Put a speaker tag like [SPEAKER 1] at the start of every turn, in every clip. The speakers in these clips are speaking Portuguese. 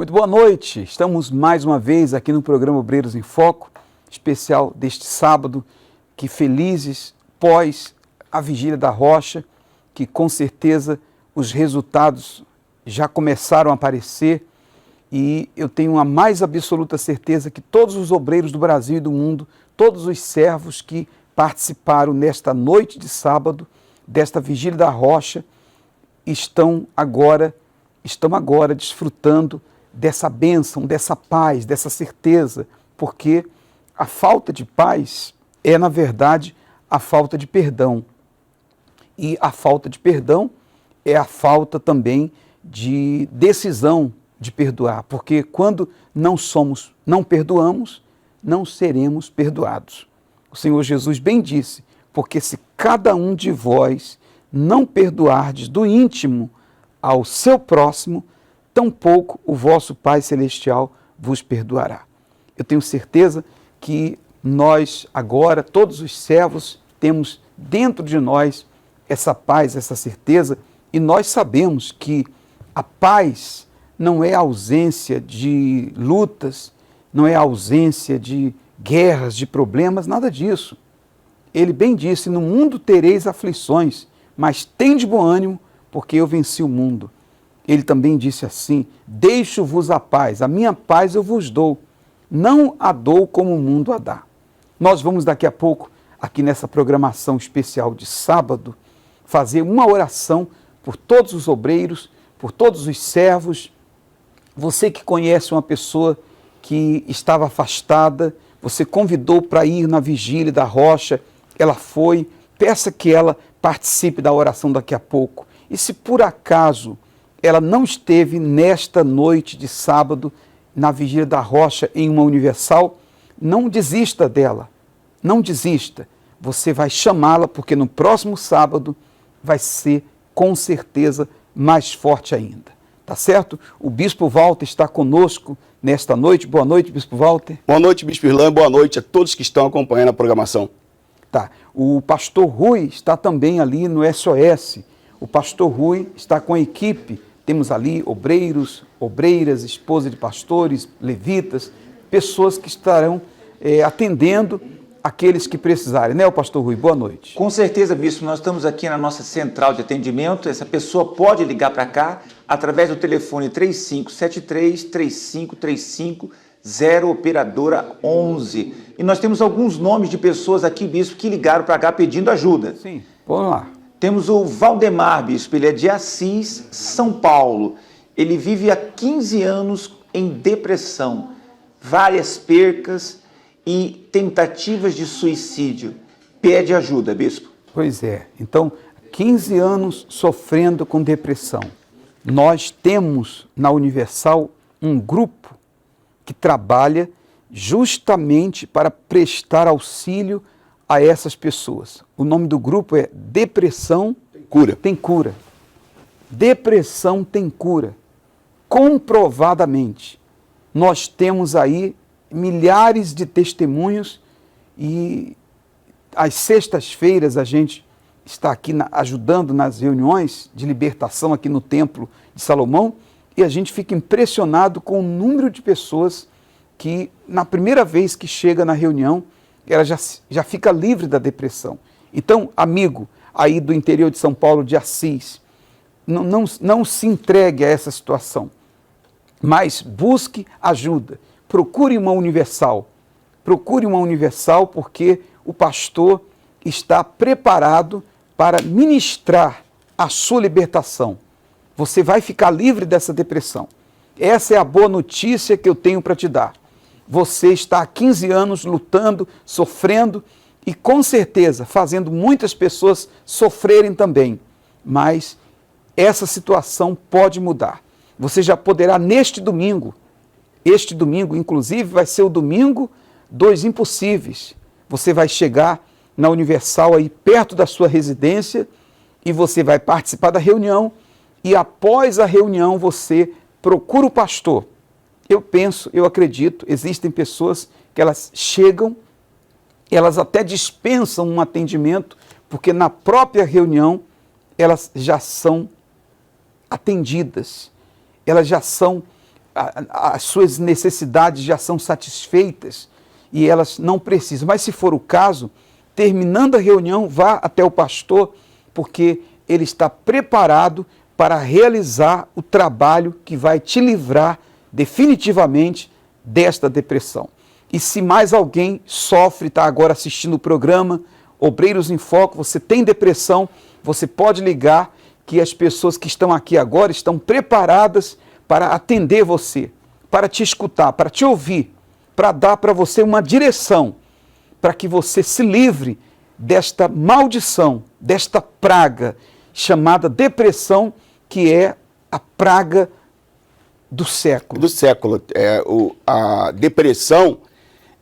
[SPEAKER 1] Muito boa noite, estamos mais uma vez aqui no programa Obreiros em Foco, especial deste sábado, que felizes pós a Vigília da Rocha, que com certeza os resultados já começaram a aparecer e eu tenho a mais absoluta certeza que todos os obreiros do Brasil e do mundo, todos os servos que participaram nesta noite de sábado, desta Vigília da Rocha, estão agora desfrutando dessa bênção, dessa paz, dessa certeza, porque a falta de paz é, na verdade, a falta de perdão. E a falta de perdão é a falta também de decisão de perdoar, porque quando não perdoamos, não seremos perdoados. O Senhor Jesus bem disse, porque se cada um de vós não perdoardes do íntimo ao seu próximo, tampouco o vosso Pai Celestial vos perdoará. Eu tenho certeza que nós agora, todos os servos, temos dentro de nós essa paz, essa certeza, e nós sabemos que a paz não é a ausência de lutas, não é a ausência de guerras, de problemas, nada disso. Ele bem disse, no mundo tereis aflições, mas tende bom ânimo, porque eu venci o mundo. Ele também disse assim, deixo-vos a paz, a minha paz eu vos dou, não a dou como o mundo a dá. Nós vamos daqui a pouco, aqui nessa programação especial de sábado, fazer uma oração por todos os obreiros, por todos os servos. Você que conhece uma pessoa que estava afastada, você convidou para ir na Vigília da Rocha, ela foi, peça que ela participe da oração daqui a pouco. E se por acaso ela não esteve nesta noite de sábado na Vigília da Rocha em uma Universal, não desista dela, não desista. Você vai chamá-la porque no próximo sábado vai ser com certeza mais forte ainda. Tá certo? O Bispo Walter está conosco nesta noite. Boa noite, Bispo Walter.
[SPEAKER 2] Boa noite, Bispo Irlan. Boa noite a todos que estão acompanhando a programação.
[SPEAKER 1] Tá. O pastor Rui está também ali no SOS. O pastor Rui está com a equipe. Temos ali obreiros, obreiras, esposa de pastores, levitas, pessoas que estarão atendendo aqueles que precisarem, né, o pastor Rui? Boa noite.
[SPEAKER 3] Com certeza, bispo, nós estamos aqui na nossa central de atendimento, essa pessoa pode ligar para cá através do telefone 3573-3535, 0 operadora 11. E nós temos alguns nomes de pessoas aqui, bispo, que ligaram para cá pedindo ajuda.
[SPEAKER 1] Sim, vamos lá.
[SPEAKER 3] Temos o Valdemar, bispo, ele é de Assis, São Paulo. Ele vive há 15 anos em depressão, várias percas e tentativas de suicídio. Pede ajuda, bispo.
[SPEAKER 1] Pois é. Então, 15 anos sofrendo com depressão. Nós temos na Universal um grupo que trabalha justamente para prestar auxílio a essas pessoas. O nome do grupo é Depressão Tem Cura. Depressão tem cura. Comprovadamente. Nós temos aí milhares de testemunhos e às sextas-feiras a gente está aqui ajudando nas reuniões de libertação aqui no Templo de Salomão e a gente fica impressionado com o número de pessoas que na primeira vez que chega na reunião ela já fica livre da depressão. Então, amigo aí do interior de São Paulo, de Assis, não se entregue a essa situação, mas busque ajuda. Procure uma Universal porque o pastor está preparado para ministrar a sua libertação. Você vai ficar livre dessa depressão. Essa é a boa notícia que eu tenho para te dar. Você está há 15 anos lutando, sofrendo e com certeza fazendo muitas pessoas sofrerem também. Mas essa situação pode mudar. Você já poderá neste domingo, inclusive, vai ser o domingo dos impossíveis. Você vai chegar na Universal aí perto da sua residência e você vai participar da reunião e após a reunião você procura o pastor. Eu acredito, existem pessoas que elas chegam, elas até dispensam um atendimento, porque na própria reunião elas já são atendidas, elas já são as suas necessidades já são satisfeitas e elas não precisam. Mas se for o caso, terminando a reunião, vá até o pastor, porque ele está preparado para realizar o trabalho que vai te livrar definitivamente desta depressão. E se mais alguém sofre, está agora assistindo o programa Obreiros em Foco, você tem depressão, você pode ligar, que as pessoas que estão aqui agora estão preparadas para atender você, para te escutar, para te ouvir, para dar para você uma direção, para que você se livre desta maldição, desta praga chamada depressão, que é a praga do século.
[SPEAKER 2] Do século. A depressão,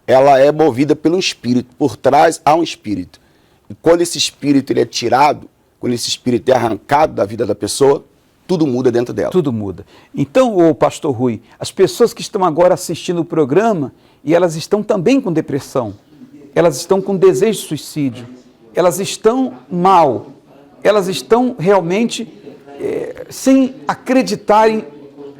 [SPEAKER 2] ela é movida pelo espírito. Por trás há um espírito. E quando esse espírito ele é tirado, quando esse espírito é arrancado da vida da pessoa, tudo muda dentro dela.
[SPEAKER 1] Tudo muda. Então, ô pastor Rui, as pessoas que estão agora assistindo o programa, e elas estão também com depressão, elas estão com desejo de suicídio, elas estão mal, elas estão realmente sem acreditarem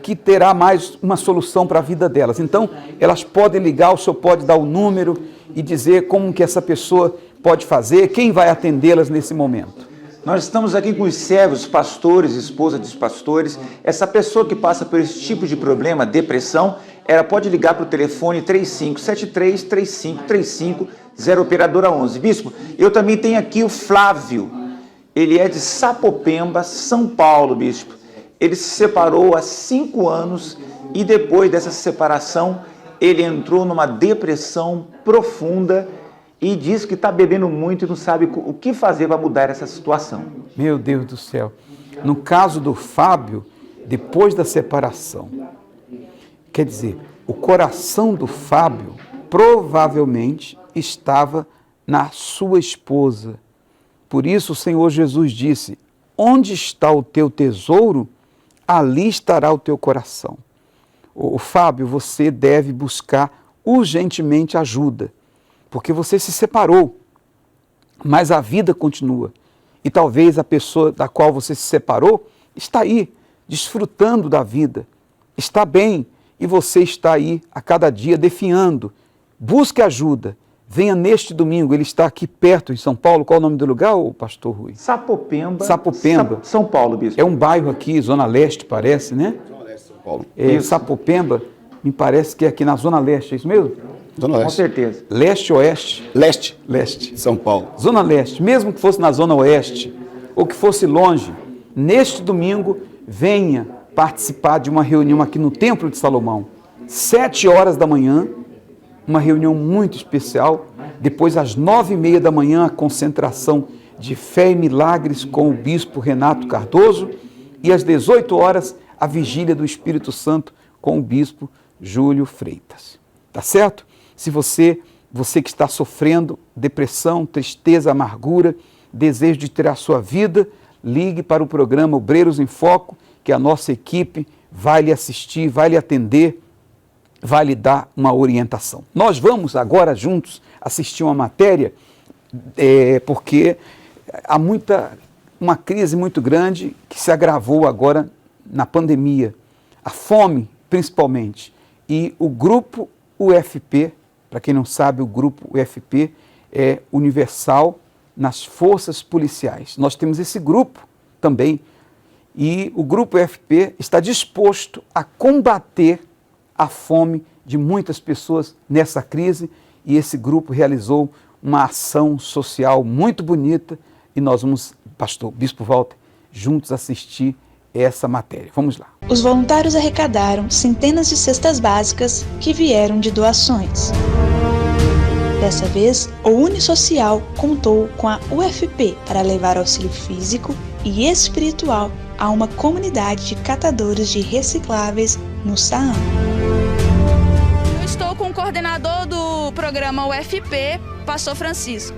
[SPEAKER 1] que terá mais uma solução para a vida delas. Então, elas podem ligar, o senhor pode dar o número e dizer como que essa pessoa pode fazer, quem vai atendê-las nesse momento.
[SPEAKER 3] Nós estamos aqui com os servos, pastores, esposa dos pastores. Essa pessoa que passa por esse tipo de problema, depressão, ela pode ligar para o telefone 3573-3535, 0 operadora 11. Bispo, eu também tenho aqui o Flávio. Ele é de Sapopemba, São Paulo, bispo. Ele se separou há 5 anos e depois dessa separação, ele entrou numa depressão profunda e diz que está bebendo muito e não sabe o que fazer para mudar essa situação.
[SPEAKER 1] Meu Deus do céu. No caso do Fábio, depois da separação, quer dizer, o coração do Fábio provavelmente estava na sua esposa. Por isso o Senhor Jesus disse: onde está o teu tesouro, ali estará o teu coração. O Fábio, você deve buscar urgentemente ajuda, porque você se separou, mas a vida continua. E talvez a pessoa da qual você se separou está aí, desfrutando da vida, está bem, e você está aí a cada dia definhando. Busque ajuda. Venha neste domingo, ele está aqui perto em São Paulo. Qual é o nome do lugar, pastor Rui?
[SPEAKER 3] Sapopemba.
[SPEAKER 1] Sapopemba.
[SPEAKER 3] São Paulo, bispo.
[SPEAKER 1] É um bairro aqui, Zona Leste, parece, né?
[SPEAKER 2] Zona Leste, São Paulo.
[SPEAKER 1] Sapopemba, me parece que é aqui na Zona Leste, é isso mesmo?
[SPEAKER 2] Zona Leste.
[SPEAKER 3] Com certeza.
[SPEAKER 1] Leste, Oeste?
[SPEAKER 2] Leste.
[SPEAKER 1] Leste.
[SPEAKER 2] São Paulo.
[SPEAKER 1] Zona Leste, mesmo que fosse na Zona Oeste, ou que fosse longe, neste domingo, venha participar de uma reunião aqui no Templo de Salomão. 7 horas da manhã, uma reunião muito especial. Depois, às 9h30 da manhã, a concentração de fé e milagres com o bispo Renato Cardoso. E às 18 horas, a vigília do Espírito Santo com o bispo Júlio Freitas. Tá certo? Se você que está sofrendo depressão, tristeza, amargura, desejo de tirar a sua vida, ligue para o programa Obreiros em Foco, que a nossa equipe vai lhe assistir, vai lhe atender, vai lhe dar uma orientação. Nós vamos agora juntos assistir uma matéria, porque há uma crise muito grande que se agravou agora na pandemia, a fome principalmente, e o grupo UFP, para quem não sabe, o grupo UFP é Universal nas Forças Policiais. Nós temos esse grupo também, e o grupo UFP está disposto a combater a fome de muitas pessoas nessa crise, e esse grupo realizou uma ação social muito bonita, e nós vamos, pastor Bispo Walter, juntos assistir essa matéria. Vamos lá.
[SPEAKER 4] Os voluntários arrecadaram centenas de cestas básicas que vieram de doações. Dessa vez, o Unisocial contou com a UFP para levar auxílio físico e espiritual a uma comunidade de catadores de recicláveis no Saam.
[SPEAKER 5] Eu estou com o coordenador do programa UFP, pastor Francisco.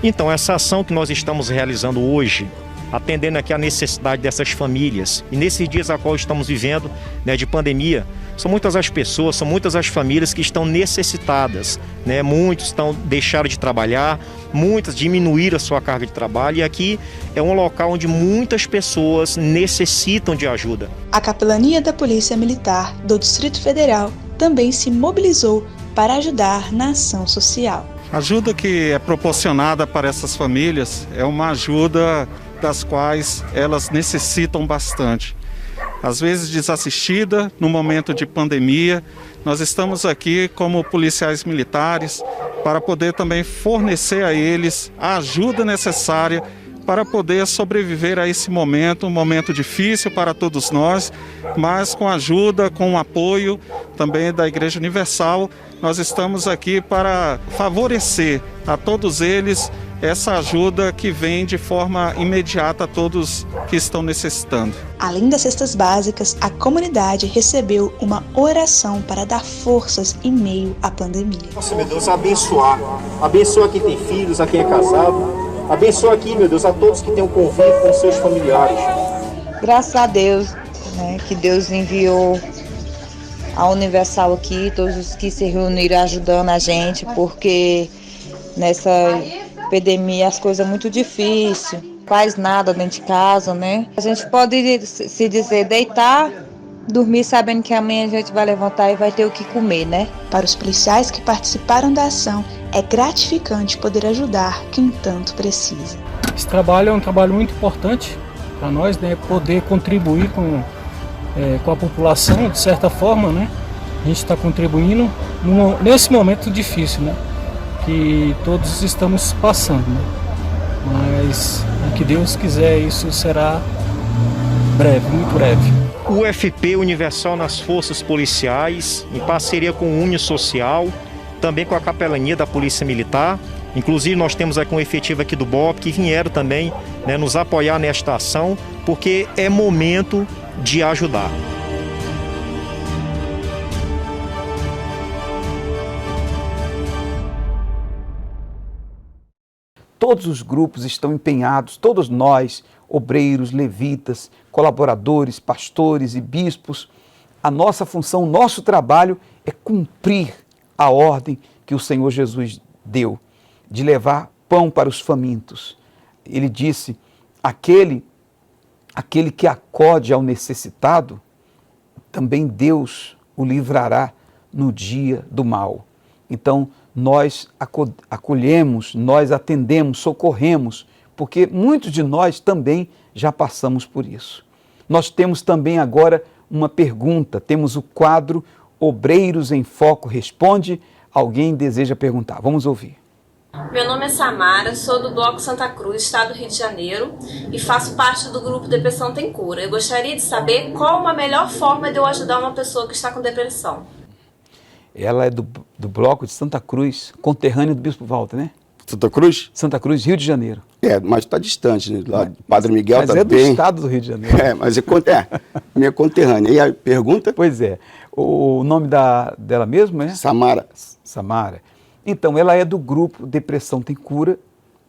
[SPEAKER 6] Então, essa ação que nós estamos realizando hoje, atendendo aqui a necessidade dessas famílias. E nesses dias a qual estamos vivendo, né, de pandemia, são muitas as pessoas, são muitas as famílias que estão necessitadas, né? Muitos deixaram de trabalhar, muitas diminuíram a sua carga de trabalho, e aqui é um local onde muitas pessoas necessitam de ajuda.
[SPEAKER 4] A Capelania da Polícia Militar do Distrito Federal também se mobilizou para ajudar na ação social.
[SPEAKER 7] A ajuda que é proporcionada para essas famílias é uma ajuda das quais elas necessitam bastante. Às vezes desassistida, no momento de pandemia, nós estamos aqui como policiais militares para poder também fornecer a eles a ajuda necessária para poder sobreviver a esse momento, um momento difícil para todos nós, mas com a ajuda, com o apoio também da Igreja Universal, nós estamos aqui para favorecer a todos eles essa ajuda que vem de forma imediata a todos que estão necessitando.
[SPEAKER 4] Além das cestas básicas, a comunidade recebeu uma oração para dar forças em meio à pandemia.
[SPEAKER 8] Nossa, meu Deus, abençoar. Abençoa quem tem filhos, a quem é casado. Abençoa aqui, meu Deus, a todos que têm um convívio com seus familiares.
[SPEAKER 9] Graças a Deus, né, que Deus enviou a Universal aqui, todos os que se reuniram ajudando a gente, porque nessa epidemia as coisas muito difíceis, faz nada dentro de casa, né? A gente pode se dizer deitar, dormir sabendo que amanhã a gente vai levantar e vai ter o que comer, né?
[SPEAKER 4] Para os policiais que participaram da ação, é gratificante poder ajudar quem tanto precisa.
[SPEAKER 10] Esse trabalho é um trabalho muito importante para nós, né? Poder contribuir com a população, de certa forma, né? A gente está contribuindo nesse momento difícil, né? Que todos estamos passando, né? Mas, que Deus quiser, isso será breve, muito breve.
[SPEAKER 6] O UFP Universal nas Forças Policiais, em parceria com o Unisocial, também com a Capelania da Polícia Militar. Inclusive nós temos aqui um efetivo aqui do BOP que vieram também, né, nos apoiar nesta ação, porque é momento de ajudar.
[SPEAKER 1] Todos os grupos estão empenhados, todos nós, obreiros, levitas, colaboradores, pastores e bispos, a nossa função, o nosso trabalho é cumprir a ordem que o Senhor Jesus deu, de levar pão para os famintos. Ele disse, aquele que acode ao necessitado, também Deus o livrará no dia do mal. Então, nós acolhemos, nós atendemos, socorremos, porque muitos de nós também já passamos por isso. Nós temos também agora uma pergunta, temos o quadro Obreiros em Foco Responde. Alguém deseja perguntar? Vamos ouvir.
[SPEAKER 11] Meu nome é Samara, sou do Bloco Santa Cruz, Estado do Rio de Janeiro, e faço parte do grupo Depressão Tem Cura. Eu gostaria de saber qual a melhor forma de eu ajudar uma pessoa que está com depressão.
[SPEAKER 1] Ela é do Bloco de Santa Cruz, conterrânea do Bispo Walter, né?
[SPEAKER 2] Santa Cruz?
[SPEAKER 1] Santa Cruz, Rio de Janeiro.
[SPEAKER 2] Mas está distante, né? Lá de Padre Miguel
[SPEAKER 1] mas
[SPEAKER 2] também.
[SPEAKER 1] Mas é do estado do Rio de Janeiro.
[SPEAKER 2] Mas minha conterrânea. E a pergunta?
[SPEAKER 1] Pois é. O nome dela mesmo é?
[SPEAKER 2] Samara.
[SPEAKER 1] Samara. Então, ela é do grupo Depressão Tem Cura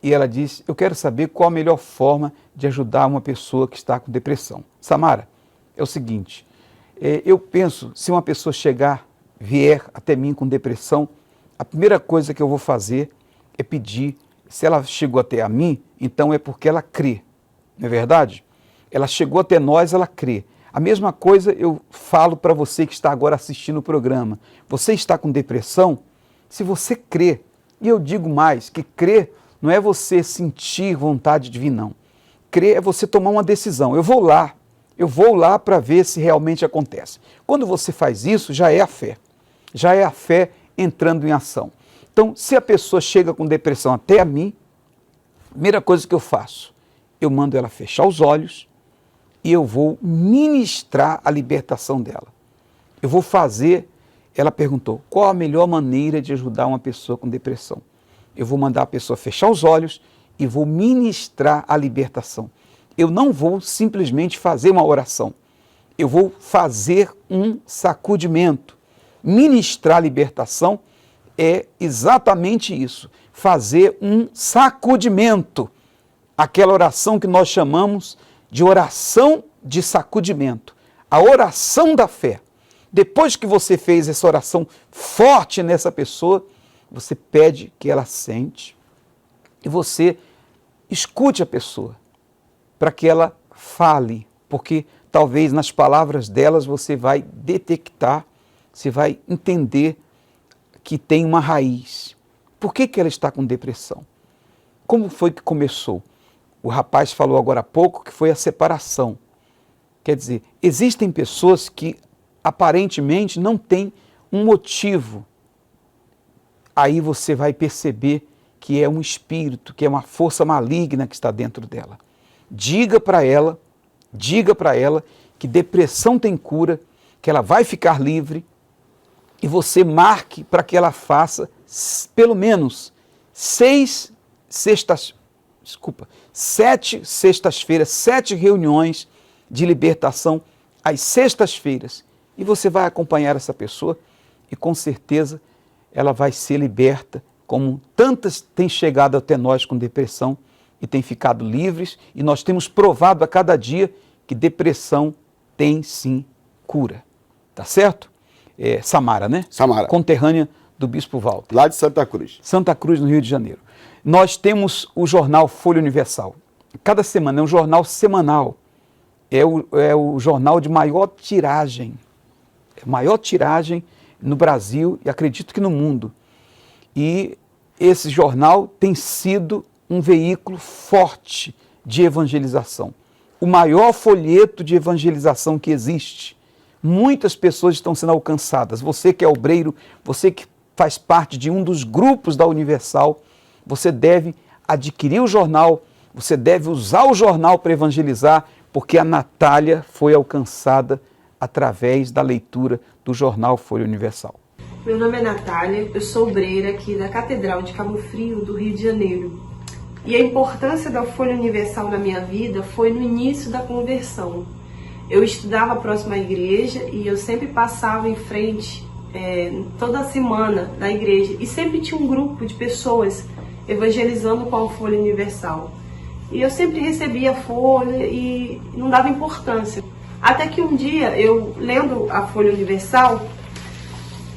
[SPEAKER 1] e ela diz, eu quero saber qual a melhor forma de ajudar uma pessoa que está com depressão. Samara, é o seguinte, eu penso, se uma pessoa vier até mim com depressão, a primeira coisa que eu vou fazer é pedir, se ela chegou até a mim, então é porque ela crê, não é verdade? Ela chegou até nós, ela crê. A mesma coisa eu falo para você que está agora assistindo o programa. Você está com depressão? Se você crê, e eu digo mais, que crer não é você sentir vontade de vir, não. Crer é você tomar uma decisão. Eu vou lá para ver se realmente acontece. Quando você faz isso, já é a fé entrando em ação. Então, se a pessoa chega com depressão até a mim, a primeira coisa que eu faço, eu mando ela fechar os olhos e eu vou ministrar a libertação dela. Eu vou fazer, ela perguntou, qual a melhor maneira de ajudar uma pessoa com depressão? Eu vou mandar a pessoa fechar os olhos e vou ministrar a libertação. Eu não vou simplesmente fazer uma oração, eu vou fazer um sacudimento. Ministrar a libertação é exatamente isso, fazer um sacudimento. aquela oração que nós chamamos de oração de sacudimento, a oração da fé. Depois que você fez essa oração forte nessa pessoa, você pede que ela sente e você escute a pessoa para que ela fale, porque talvez nas palavras delas você vai detectar, você vai entender que tem uma raiz. Por que ela está com depressão? Como foi que começou? O rapaz falou agora há pouco que foi a separação. Quer dizer, existem pessoas que aparentemente não têm um motivo. Aí você vai perceber que é um espírito, que é uma força maligna que está dentro dela. Diga para ela que depressão tem cura, que ela vai ficar livre, e você marque para que ela faça pelo menos 7 sextas-feiras, 7 reuniões de libertação às sextas-feiras. E você vai acompanhar essa pessoa e com certeza ela vai ser liberta, como tantas têm chegado até nós com depressão e têm ficado livres, e nós temos provado a cada dia que depressão tem sim cura. Tá certo? Samara, né?
[SPEAKER 2] Samara.
[SPEAKER 1] Conterrânea do Bispo Walter.
[SPEAKER 2] Lá de Santa Cruz.
[SPEAKER 1] Santa Cruz, no Rio de Janeiro. Nós temos o jornal Folha Universal. Cada semana é um jornal semanal. É o jornal de maior tiragem. Maior tiragem no Brasil e acredito que no mundo. E esse jornal tem sido um veículo forte de evangelização. O maior folheto de evangelização que existe. Muitas pessoas estão sendo alcançadas. Você que é obreiro, você que faz parte de um dos grupos da Universal, você deve adquirir o jornal, você deve usar o jornal para evangelizar, porque a Natália foi alcançada através da leitura do jornal Folha Universal.
[SPEAKER 12] Meu nome é Natália, eu sou obreira aqui da Catedral de Cabo Frio, do Rio de Janeiro. E a importância da Folha Universal na minha vida foi no início da conversão. Eu estudava próximo à igreja e eu sempre passava em frente toda semana da igreja. E sempre tinha um grupo de pessoas evangelizando com a Folha Universal. E eu sempre recebia a Folha e não dava importância. Até que um dia, eu lendo a Folha Universal,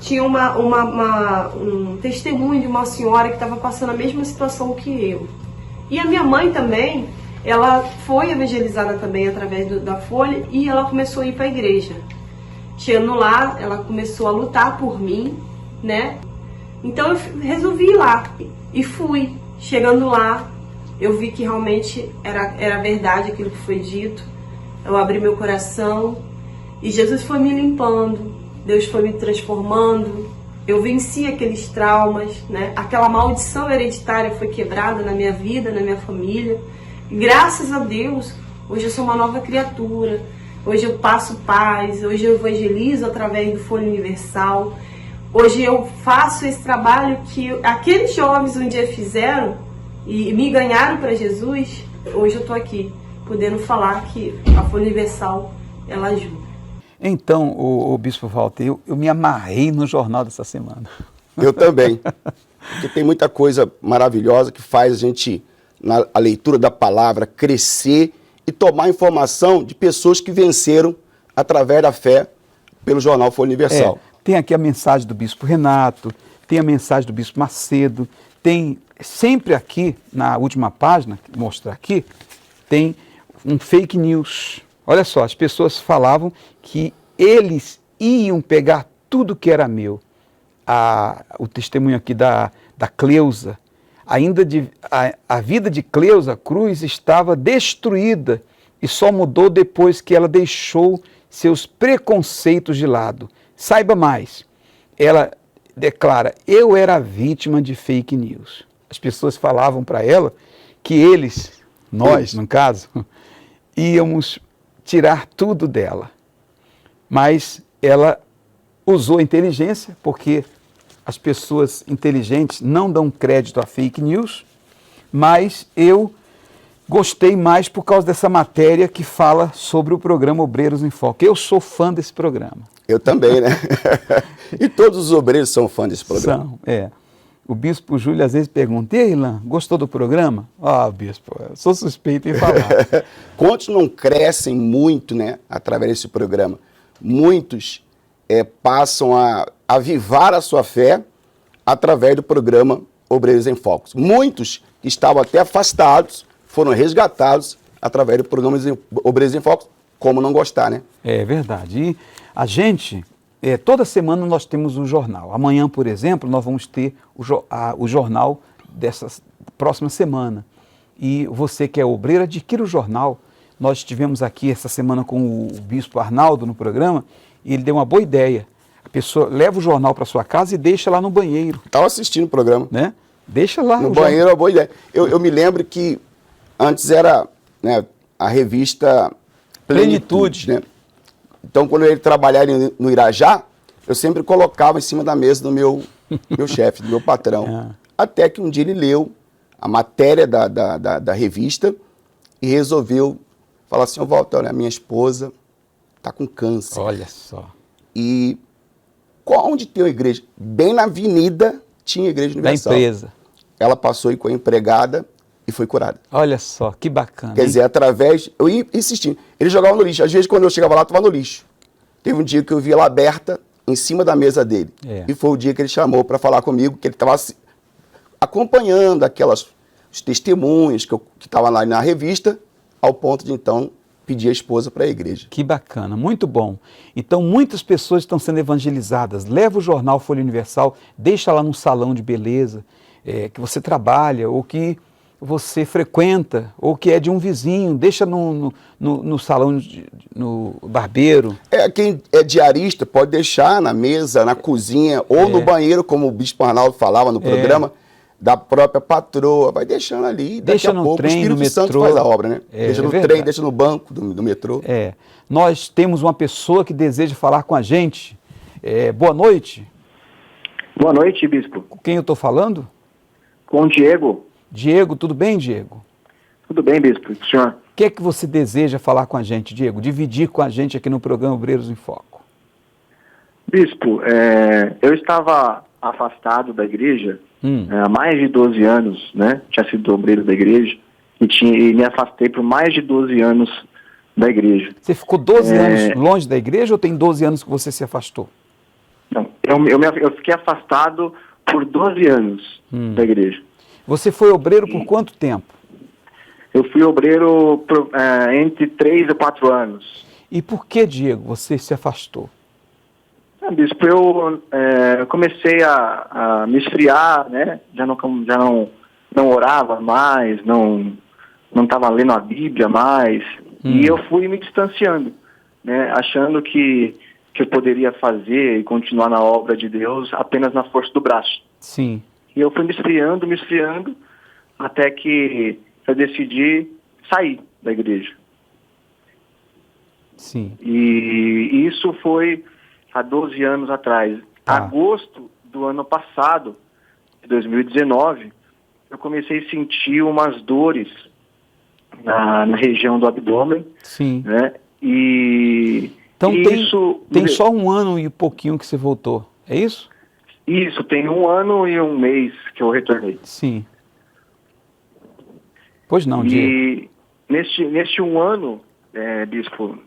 [SPEAKER 12] tinha um testemunho de uma senhora que estava passando a mesma situação que eu. E a minha mãe também, ela foi evangelizada também através da Folha e ela começou a ir para a igreja. Chegando lá, ela começou a lutar por mim, né? Então eu resolvi ir lá e fui. Chegando lá, eu vi que realmente era verdade aquilo que foi dito. Eu abri meu coração e Jesus foi me limpando, Deus foi me transformando. Eu venci aqueles traumas, né? Aquela maldição hereditária foi quebrada na minha vida, na minha família. Graças a Deus, hoje eu sou uma nova criatura, hoje eu passo paz, hoje eu evangelizo através do Folha Universal, hoje eu faço esse trabalho que aqueles jovens um dia fizeram e me ganharam para Jesus. Hoje eu estou aqui, podendo falar que a Folha Universal, ela ajuda.
[SPEAKER 1] Então, o Bispo Walter, eu me amarrei no jornal dessa semana.
[SPEAKER 2] Eu também, porque tem muita coisa maravilhosa que faz a gente, na leitura da palavra, crescer e tomar informação de pessoas que venceram através da fé pelo jornal Folha Universal.
[SPEAKER 1] Tem aqui a mensagem do Bispo Renato, tem a mensagem do Bispo Macedo, tem sempre aqui, na última página, que mostrar aqui, tem um fake news. Olha só, as pessoas falavam que eles iam pegar tudo que era meu. O testemunho aqui da Cleusa, a vida de Cleusa Cruz estava destruída e só mudou depois que ela deixou seus preconceitos de lado. Saiba mais, ela declara, eu era vítima de fake news. As pessoas falavam para ela que nós no caso, íamos tirar tudo dela. Mas ela usou a inteligência, porque as pessoas inteligentes não dão crédito a fake news, mas eu gostei mais por causa dessa matéria que fala sobre o programa Obreiros em Foco. Eu sou fã desse programa.
[SPEAKER 2] Eu também, né? E todos os obreiros são fãs desse programa.
[SPEAKER 1] São. O bispo Júlio às vezes pergunta: e aí, Ilan, gostou do programa? Bispo, eu sou suspeito em falar.
[SPEAKER 2] Quantos não crescem muito, né, através desse programa? Muitos passam a avivar a sua fé através do programa Obreiros em Foco. Muitos que estavam até afastados foram resgatados através do programa Obreiros em Foco. Como não gostar, né?
[SPEAKER 1] É verdade. E a gente, toda semana nós temos um jornal. Amanhã, por exemplo, nós vamos ter o jornal dessa próxima semana. E você que é obreiro, adquira o jornal. Nós estivemos aqui essa semana com o bispo Arnaldo no programa e ele deu uma boa ideia. A pessoa leva o jornal para sua casa e deixa lá no banheiro.
[SPEAKER 2] Estava assistindo o programa.
[SPEAKER 1] Né? Deixa lá.
[SPEAKER 2] No banheiro é uma boa ideia. Eu me lembro que antes era, né, a revista Plenitude, né? Então, quando ele trabalhava no Irajá, eu sempre colocava em cima da mesa do meu chefe, do meu patrão. Até que um dia ele leu a matéria da revista e resolveu falar assim: Walter, olha, a minha esposa está com câncer.
[SPEAKER 1] Olha só.
[SPEAKER 2] E onde tem uma igreja? Bem na avenida tinha a Igreja Universal.
[SPEAKER 1] Da empresa.
[SPEAKER 2] Ela passou aí com a empregada e foi curada.
[SPEAKER 1] Olha só, que bacana.
[SPEAKER 2] Quer dizer, através... Eu ia insistindo. Ele jogava no lixo. Às vezes, quando eu chegava lá, estava no lixo. Teve um dia que eu vi ela aberta em cima da mesa dele. E foi o dia que ele chamou para falar comigo, que ele estava acompanhando os testemunhos que estavam lá na revista, ao ponto de, então, pedir a esposa para a igreja.
[SPEAKER 1] Que bacana, muito bom. Então, muitas pessoas estão sendo evangelizadas. Leva o jornal Folha Universal, deixa lá num salão de beleza, que você trabalha, ou que você frequenta, ou que é de um vizinho, deixa no salão, no barbeiro.
[SPEAKER 2] Quem é diarista pode deixar na mesa, na cozinha, ou no banheiro, como o bispo Arnaldo falava no programa, da própria patroa, vai deixando ali,
[SPEAKER 1] deixa no
[SPEAKER 2] pouco,
[SPEAKER 1] trem,
[SPEAKER 2] o Espírito Santo faz a obra, né? Deixa no trem, deixa no banco do metrô.
[SPEAKER 1] Nós temos uma pessoa que deseja falar com a gente. Boa noite.
[SPEAKER 13] Boa noite, bispo.
[SPEAKER 1] Com quem eu estou falando?
[SPEAKER 13] Com o Diego.
[SPEAKER 1] Diego, tudo bem, Diego?
[SPEAKER 13] Tudo bem, bispo. Senhor?
[SPEAKER 1] O que é que você deseja falar com a gente, Diego? Dividir com a gente aqui no programa Obreiros em Foco.
[SPEAKER 13] Bispo, eu estava afastado da igreja há mais de 12 anos, né? Tinha sido obreiro da igreja e me afastei por mais de 12 anos da igreja.
[SPEAKER 1] Você ficou 12 anos longe da igreja ou tem 12 anos que você se afastou?
[SPEAKER 13] Não, eu fiquei afastado por 12 anos da igreja.
[SPEAKER 1] Você foi obreiro por quanto tempo?
[SPEAKER 13] Eu fui obreiro entre 3 e 4 anos.
[SPEAKER 1] E por que, Diego, você se afastou?
[SPEAKER 13] Bispo, eu comecei a me esfriar, né? Já não orava mais, não estava lendo a Bíblia mais. E eu fui me distanciando, né? Achando que eu poderia fazer e continuar na obra de Deus apenas na força do braço.
[SPEAKER 1] Sim.
[SPEAKER 13] E eu fui me esfriando, até que eu decidi sair da igreja.
[SPEAKER 1] Sim.
[SPEAKER 13] E isso foi há 12 anos atrás. Agosto do ano passado, de 2019, eu comecei a sentir umas dores na região do abdômen.
[SPEAKER 1] Sim.
[SPEAKER 13] Né? Então
[SPEAKER 1] tem só um ano e pouquinho que você voltou, é isso?
[SPEAKER 13] Isso, tem 1 ano e 1 mês que eu retornei.
[SPEAKER 1] Sim. Pois não, Diego.
[SPEAKER 13] E neste 1 ano, bispo,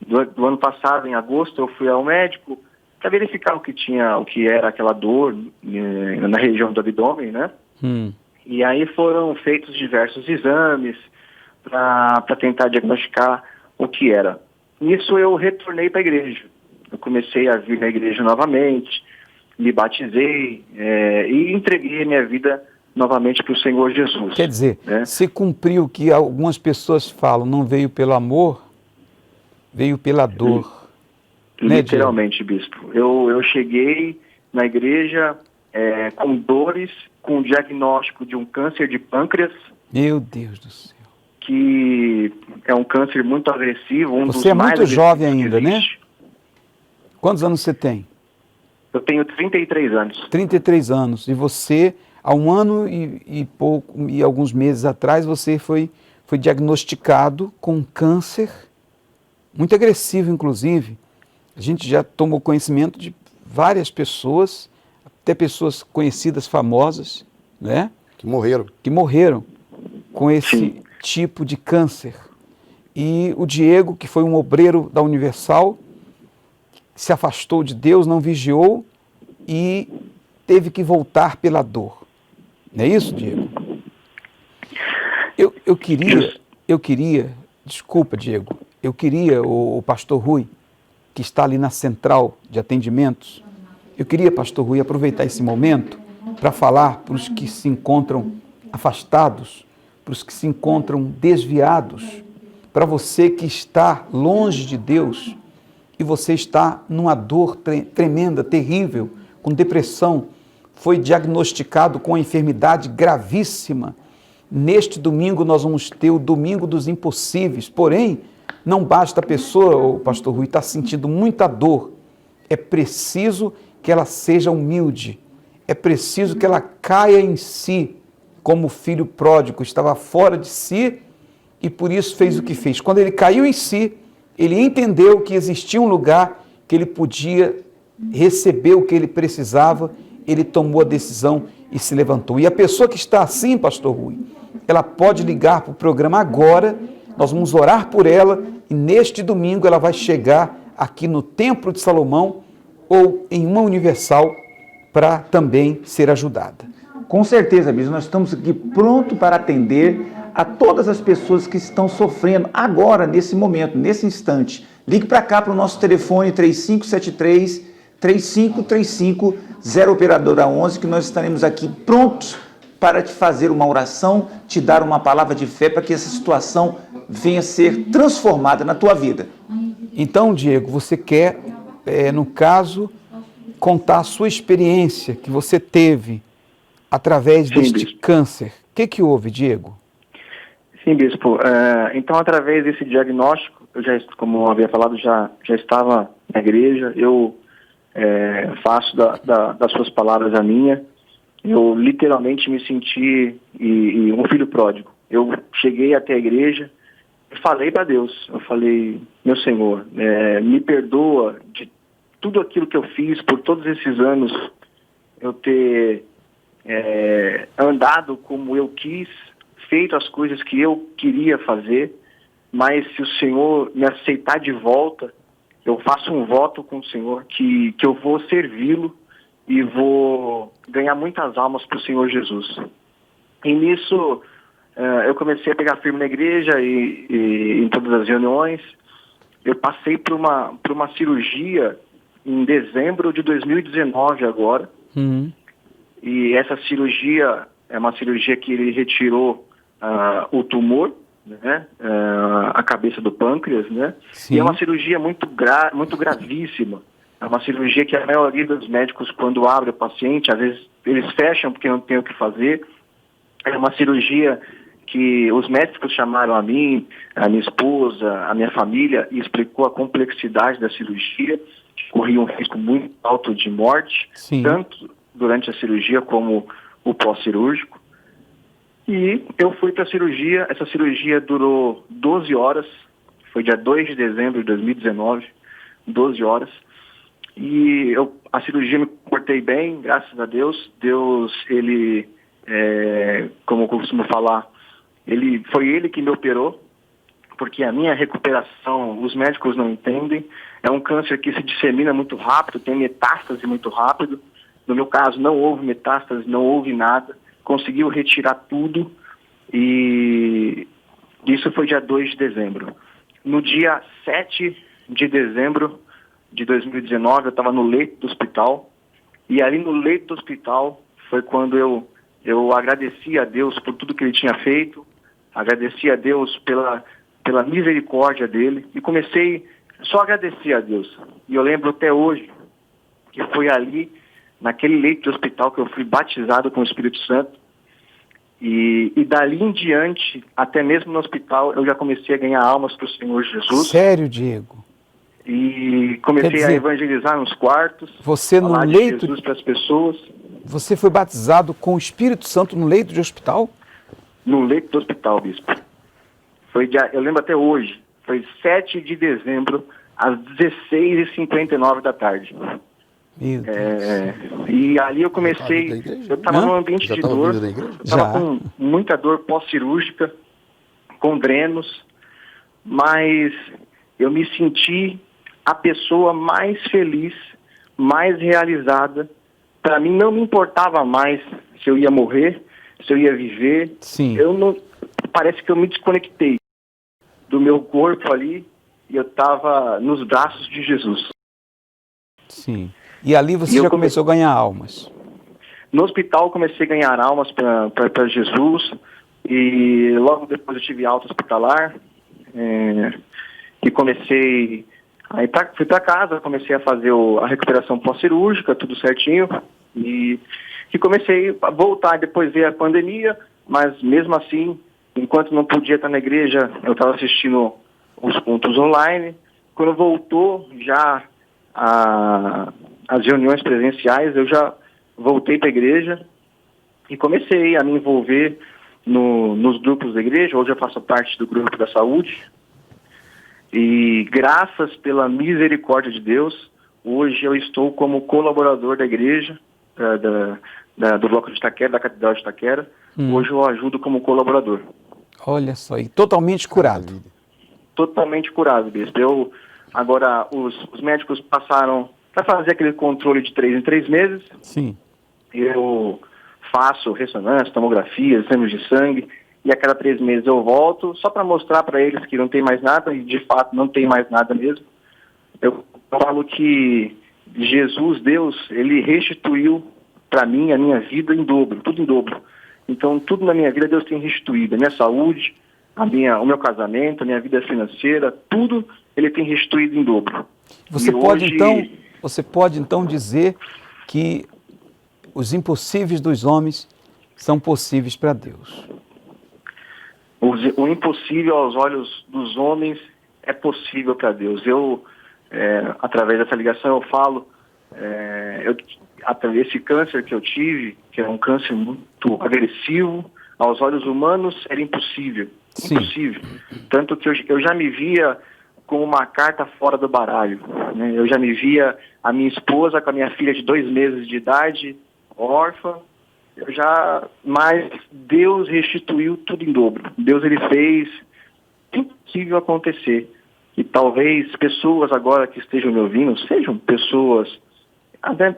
[SPEAKER 13] do ano passado, em agosto, eu fui ao médico para verificar o que era aquela dor na região do abdômen, né? E aí foram feitos diversos exames para tentar diagnosticar o que era. Nisso eu retornei para a igreja. Eu comecei a vir na igreja novamente, me batizei e entreguei a minha vida novamente para o Senhor Jesus.
[SPEAKER 1] Quer dizer, se cumpriu o que algumas pessoas falam, não veio pelo amor, veio pela dor.
[SPEAKER 13] Literalmente, bispo. Eu cheguei na igreja com dores, com o diagnóstico de um câncer de pâncreas.
[SPEAKER 1] Meu Deus do céu.
[SPEAKER 13] Que é um câncer muito agressivo.
[SPEAKER 1] Você é muito jovem ainda, né? Quantos anos você tem?
[SPEAKER 13] Eu tenho 33 anos.
[SPEAKER 1] 33 anos. E você, há 1 ano e pouco, e alguns meses atrás, você foi diagnosticado com câncer, muito agressivo, inclusive. A gente já tomou conhecimento de várias pessoas até pessoas conhecidas, famosas, né?
[SPEAKER 2] Que morreram.
[SPEAKER 1] Que morreram com esse tipo de câncer. E o Diego, que foi um obreiro da Universal, se afastou de Deus, não vigiou e teve que voltar pela dor. Não é isso, Diego? Eu queria, desculpa, Diego, eu queria, o pastor Rui, que está ali na central de atendimentos, eu queria, pastor Rui, aproveitar esse momento para falar para os que se encontram afastados, para os que se encontram desviados, para você que está longe de Deus e você está numa dor tremenda, terrível, com depressão, foi diagnosticado com uma enfermidade gravíssima. Neste domingo nós vamos ter o Domingo dos Impossíveis, porém, não basta a pessoa, o pastor Rui, estar sentindo muita dor, é preciso que ela seja humilde, é preciso que ela caia em si, como o filho pródigo estava fora de si e por isso fez o que fez. Quando ele caiu em si, ele entendeu que existia um lugar que ele podia receber o que ele precisava, ele tomou a decisão e se levantou. E a pessoa que está assim, pastor Rui, ela pode ligar para o programa agora, nós vamos orar por ela e neste domingo ela vai chegar aqui no Templo de Salomão ou em uma Universal para também ser ajudada.
[SPEAKER 3] Com certeza, Bispo, nós estamos aqui prontos para atender a todas as pessoas que estão sofrendo agora, nesse momento, nesse instante. Ligue para cá para o nosso telefone 3573-3535, 0 operadora 11, que nós estaremos aqui prontos para te fazer uma oração, te dar uma palavra de fé para que essa situação venha a ser transformada na tua vida.
[SPEAKER 1] Então, Diego, você quer, no caso, contar a sua experiência que você teve através deste câncer. O que houve, Diego?
[SPEAKER 13] Sim, Bispo. Então, através desse diagnóstico, eu já, como eu havia falado, já estava na igreja, eu faço das suas palavras a minha. Eu literalmente me senti um filho pródigo. Eu cheguei até a igreja e falei para Deus, eu falei, meu Senhor, me perdoa de tudo aquilo que eu fiz por todos esses anos, eu ter andado como eu quis, feito as coisas que eu queria fazer, mas se o Senhor me aceitar de volta, eu faço um voto com o Senhor que eu vou servi-lo e vou ganhar muitas almas para o Senhor Jesus. E nisso eu comecei a pegar firme na igreja e em todas as reuniões. Eu passei por uma cirurgia em dezembro de 2019 agora. E essa cirurgia é uma cirurgia que ele retirou o tumor, né, a cabeça do pâncreas, né? Sim. E é uma cirurgia muito gravíssima. É uma cirurgia que a maioria dos médicos, quando abre o paciente, às vezes eles fecham porque não tem o que fazer. É uma cirurgia que os médicos chamaram a mim, a minha esposa, a minha família, e explicou a complexidade da cirurgia, que corria um risco muito alto de morte, Sim. tanto durante a cirurgia como o pós-cirúrgico. E eu fui para a cirurgia, essa cirurgia durou 12 horas, foi dia 2 de dezembro de 2019, 12 horas. E a cirurgia me comportei bem, graças a Deus. Deus, ele, como eu costumo falar, foi ele que me operou, porque a minha recuperação, os médicos não entendem. É um câncer que se dissemina muito rápido, tem metástase muito rápido. No meu caso, não houve metástase, não houve nada. Conseguiu retirar tudo e isso foi dia 2 de dezembro. No dia 7 de dezembro de 2019, eu estava no leito do hospital e ali no leito do hospital foi quando eu agradeci a Deus por tudo que ele tinha feito, agradeci a Deus pela misericórdia dele e comecei só a agradecer a Deus. E eu lembro até hoje que foi ali, naquele leito de hospital, que eu fui batizado com o Espírito Santo. E dali em diante, até mesmo no hospital, eu já comecei a ganhar almas para o Senhor Jesus.
[SPEAKER 1] Sério, Diego?
[SPEAKER 13] E comecei a evangelizar nos quartos,
[SPEAKER 1] você no leito
[SPEAKER 13] de Jesus para as pessoas.
[SPEAKER 1] Você foi batizado com o Espírito Santo no leito de hospital?
[SPEAKER 13] No leito do hospital, bispo. Eu lembro até hoje, foi 7 de dezembro, às 16h59 da tarde. E ali eu comecei, eu estava num ambiente de dor, eu estava com muita dor pós-cirúrgica, com drenos, mas eu me senti a pessoa mais feliz, mais realizada. Para mim não me importava mais se eu ia morrer, se eu ia viver.
[SPEAKER 1] Sim.
[SPEAKER 13] Parece que eu me desconectei do meu corpo ali e eu estava nos braços de Jesus.
[SPEAKER 1] Sim. E ali você já começou a ganhar almas.
[SPEAKER 13] No hospital eu comecei a ganhar almas para Jesus e logo depois eu tive alta hospitalar e comecei... Aí fui para casa, comecei a fazer a recuperação pós-cirúrgica, tudo certinho, e comecei a voltar. Depois veio a pandemia, mas mesmo assim, enquanto não podia estar na igreja, eu estava assistindo os cultos online. Quando voltou já as reuniões presenciais, eu já voltei para a igreja e comecei a me envolver nos grupos da igreja. Hoje eu faço parte do grupo da saúde. E graças pela misericórdia de Deus, hoje eu estou como colaborador da igreja, do Bloco de Itaquera, da Catedral de Itaquera. Hoje eu ajudo como colaborador.
[SPEAKER 1] Olha só, e totalmente curado.
[SPEAKER 13] Totalmente curado, bispo. Agora, os médicos passaram para fazer aquele controle de 3 em 3 meses.
[SPEAKER 1] Sim.
[SPEAKER 13] Eu faço ressonância, tomografia, exames de sangue. E a cada 3 meses eu volto, só para mostrar para eles que não tem mais nada, e de fato não tem mais nada mesmo. Eu falo que Jesus, Deus, Ele restituiu para mim a minha vida em dobro, tudo em dobro. Então tudo na minha vida Deus tem restituído, a minha saúde, o meu casamento, a minha vida financeira, tudo Ele tem restituído em dobro.
[SPEAKER 1] Você pode então dizer que os impossíveis dos homens são possíveis para Deus.
[SPEAKER 13] O impossível aos olhos dos homens é possível para Deus. Através dessa ligação, eu falo, através desse câncer que eu tive, que é um câncer muito agressivo, aos olhos humanos era impossível.
[SPEAKER 1] Sim.
[SPEAKER 13] Impossível. Tanto que eu já me via com uma carta fora do baralho. Né? Eu já me via a minha esposa com a minha filha de 2 meses de idade, órfã. Mas Deus restituiu tudo em dobro. Deus, Ele fez impossível acontecer. E talvez pessoas agora que estejam me ouvindo sejam pessoas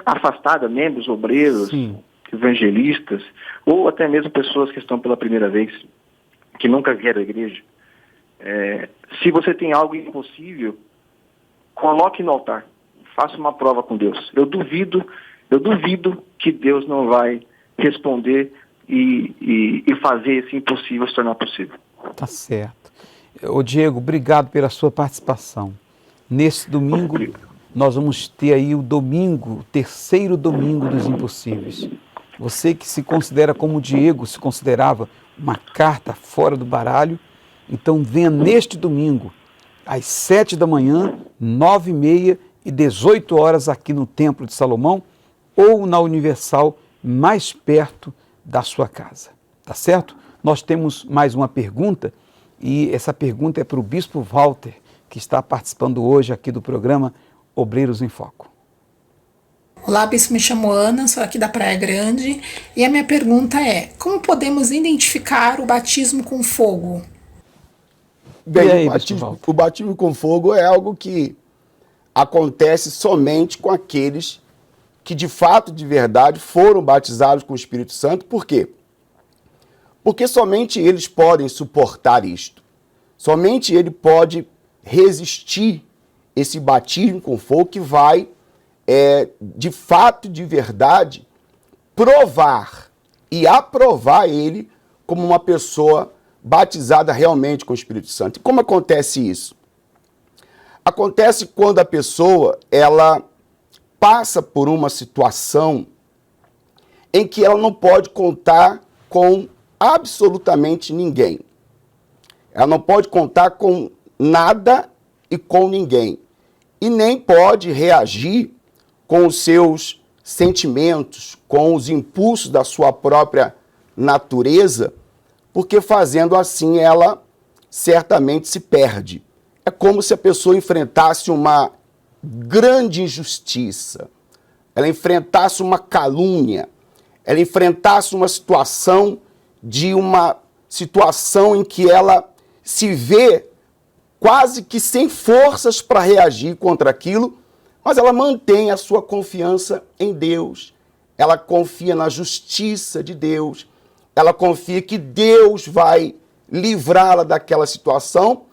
[SPEAKER 13] afastadas, membros, obreiros,
[SPEAKER 1] Sim.
[SPEAKER 13] evangelistas, ou até mesmo pessoas que estão pela primeira vez, que nunca vieram à igreja. Se você tem algo impossível, coloque no altar. Faça uma prova com Deus. Eu duvido que Deus não vai responder e fazer esse impossível se tornar possível.
[SPEAKER 1] Tá certo. Ô Diego, obrigado pela sua participação. Nesse domingo, nós vamos ter aí o 3º domingo dos impossíveis. Você que se considera como o Diego se considerava uma carta fora do baralho, então venha neste domingo, às 7 da manhã, 9h30 e 18 horas aqui no Templo de Salomão ou na Universal mais perto da sua casa, tá certo? Nós temos mais uma pergunta e essa pergunta é para o Bispo Walter, que está participando hoje aqui do programa Obreiros em Foco.
[SPEAKER 14] Olá, Bispo, me chamo Ana, sou aqui da Praia Grande e a minha pergunta é: como podemos identificar o batismo com fogo?
[SPEAKER 2] Bem, o batismo com fogo é algo que acontece somente com aqueles que de fato, de verdade, foram batizados com o Espírito Santo. Por quê? Porque somente eles podem suportar isto. Somente ele pode resistir esse batismo com fogo que vai, de fato, de verdade, provar e aprovar ele como uma pessoa batizada realmente com o Espírito Santo. E como acontece isso? Acontece quando a pessoa, ela passa por uma situação em que ela não pode contar com absolutamente ninguém. Ela não pode contar com nada e com ninguém. E nem pode reagir com os seus sentimentos, com os impulsos da sua própria natureza, porque fazendo assim ela certamente se perde. É como se a pessoa enfrentasse uma grande injustiça. ela enfrentasse uma calúnia, ela enfrentasse uma situação em que ela se vê quase que sem forças para reagir contra aquilo, mas ela mantém a sua confiança em Deus, ela confia na justiça de Deus, ela confia que Deus vai livrá-la daquela situação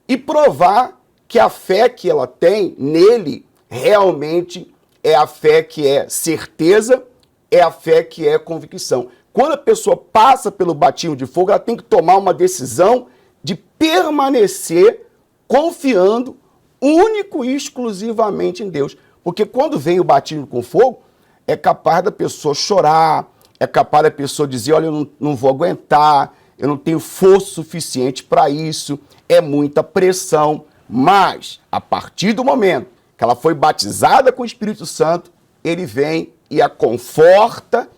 [SPEAKER 2] e provar que a fé que ela tem nele realmente é a fé que é certeza, é a fé que é convicção. Quando a pessoa passa pelo batismo de fogo, ela tem que tomar uma decisão de permanecer confiando único e exclusivamente em Deus. Porque quando vem o batismo com fogo, é capaz da pessoa chorar, é capaz da pessoa dizer, olha, eu não vou aguentar, eu não tenho força suficiente para isso, é muita pressão. Mas, a partir do momento que ela foi batizada com o Espírito Santo, ele vem e a conforta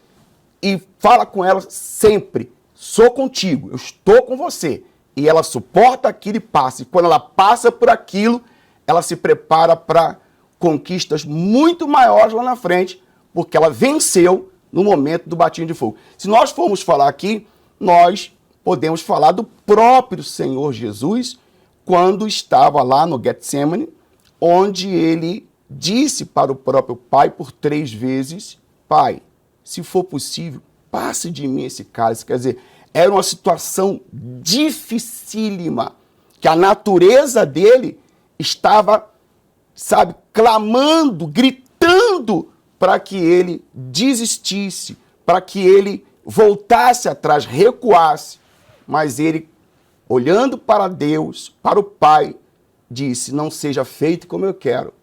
[SPEAKER 2] e fala com ela sempre, sou contigo, eu estou com você. E ela suporta aquilo e passa. E quando ela passa por aquilo, ela se prepara para conquistas muito maiores lá na frente, porque ela venceu no momento do batismo de fogo. Se nós formos falar aqui, nós podemos falar do próprio Senhor Jesus, quando estava lá no Getsemane, onde ele disse para o próprio Pai por 3 vezes, Pai, se for possível, passe de mim esse cálice. Quer dizer, era uma situação dificílima, que a natureza dele estava, clamando, gritando para que ele desistisse, para que ele voltasse atrás, recuasse. Mas ele, olhando para Deus, para o Pai, disse, não seja feito como eu quero,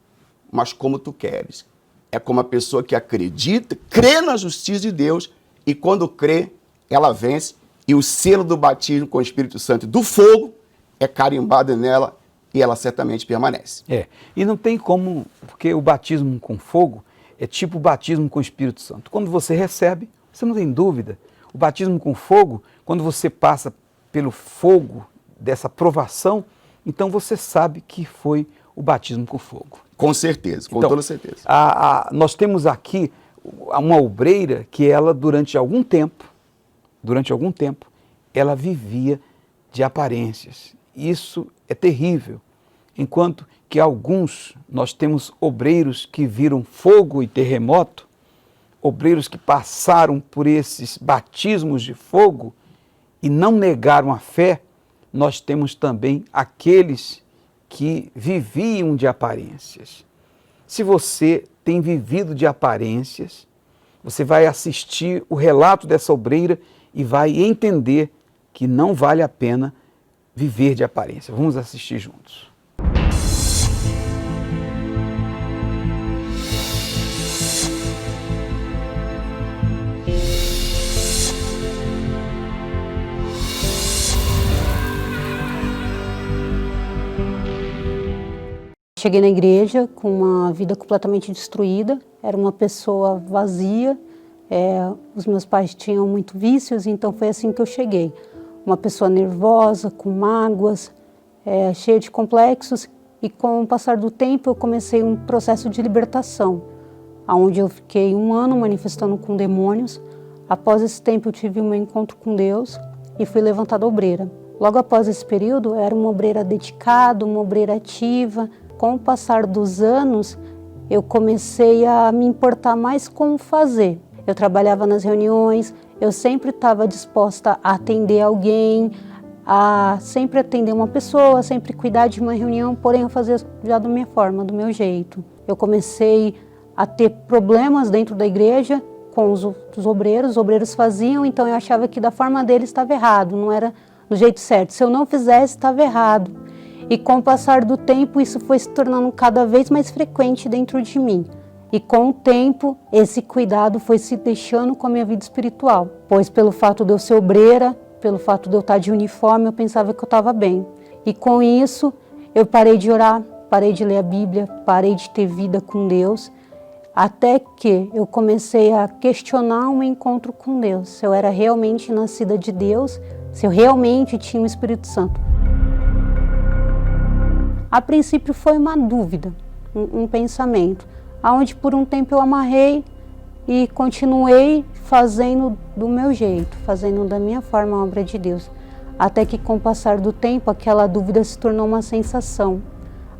[SPEAKER 2] mas como tu queres. É como a pessoa que acredita, crê na justiça de Deus, e quando crê, ela vence, e o selo do batismo com o Espírito Santo do fogo é carimbado nela, e ela certamente permanece.
[SPEAKER 1] E não tem como, porque o batismo com fogo é tipo o batismo com o Espírito Santo. Quando você recebe, você não tem dúvida. O batismo com fogo, quando você passa pelo fogo dessa provação, então você sabe que foi o batismo com fogo.
[SPEAKER 2] Com certeza, com toda certeza.
[SPEAKER 1] Nós temos aqui uma obreira que ela, durante algum tempo, ela vivia de aparências. Isso é terrível. Enquanto que nós temos obreiros que viram fogo e terremoto, obreiros que passaram por esses batismos de fogo e não negaram a fé, nós temos também aqueles que viviam de aparências. Se você tem vivido de aparências, você vai assistir o relato dessa obreira e vai entender que não vale a pena viver de aparência. Vamos assistir juntos.
[SPEAKER 15] Cheguei na igreja com uma vida completamente destruída, era uma pessoa vazia, os meus pais tinham muito vícios, então foi assim que eu cheguei. Uma pessoa nervosa, com mágoas, cheia de complexos, e com o passar do tempo eu comecei um processo de libertação, onde eu fiquei 1 ano manifestando com demônios. Após esse tempo eu tive um encontro com Deus e fui levantada obreira. Logo após esse período, eu era uma obreira dedicada, uma obreira ativa. Com o passar dos anos, eu comecei a me importar mais com o fazer. Eu trabalhava nas reuniões, eu sempre estava disposta a atender alguém, a sempre atender uma pessoa, sempre cuidar de uma reunião, porém eu fazia já da minha forma, do meu jeito. Eu comecei a ter problemas dentro da igreja com os obreiros faziam, então eu achava que da forma deles estava errado, não era do jeito certo. Se eu não fizesse, estava errado. E com o passar do tempo, isso foi se tornando cada vez mais frequente dentro de mim. E com o tempo, esse cuidado foi se deixando com a minha vida espiritual. Pois pelo fato de eu ser obreira, pelo fato de eu estar de uniforme, eu pensava que eu estava bem. E com isso, eu parei de orar, parei de ler a Bíblia, parei de ter vida com Deus, até que eu comecei a questionar um encontro com Deus. Se eu era realmente nascida de Deus, se eu realmente tinha o Espírito Santo. A princípio foi uma dúvida, um pensamento, onde por um tempo eu amarrei e continuei fazendo do meu jeito, fazendo da minha forma a obra de Deus. Até que com o passar do tempo, aquela dúvida se tornou uma sensação.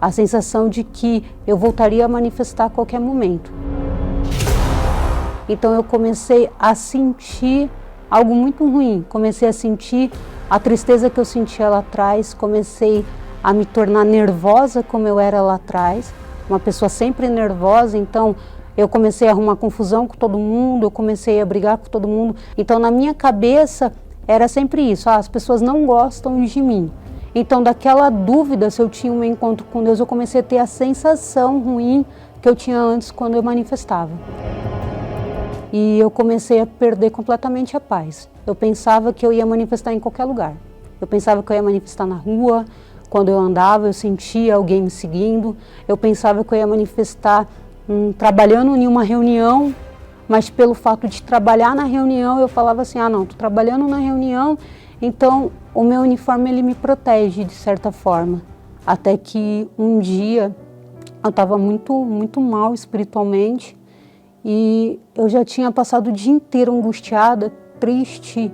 [SPEAKER 15] A sensação de que eu voltaria a manifestar a qualquer momento. Então eu comecei a sentir algo muito ruim. Comecei a sentir a tristeza que eu sentia lá atrás. Comecei a me tornar nervosa como eu era lá atrás. Uma pessoa sempre nervosa, então eu comecei a arrumar confusão com todo mundo, eu comecei a brigar com todo mundo. Então na minha cabeça era sempre isso, as pessoas não gostam de mim. Então daquela dúvida se eu tinha um encontro com Deus, eu comecei a ter a sensação ruim que eu tinha antes quando eu manifestava. E eu comecei a perder completamente a paz. Eu pensava que eu ia manifestar em qualquer lugar. Eu pensava que eu ia manifestar na rua, quando eu andava eu sentia alguém me seguindo. Eu pensava que eu ia manifestar trabalhando em uma reunião, mas pelo fato de trabalhar na reunião, eu falava assim, não, estou trabalhando na reunião, então o meu uniforme ele me protege de certa forma. Até que um dia eu estava muito mal espiritualmente e eu já tinha passado o dia inteiro angustiada, triste.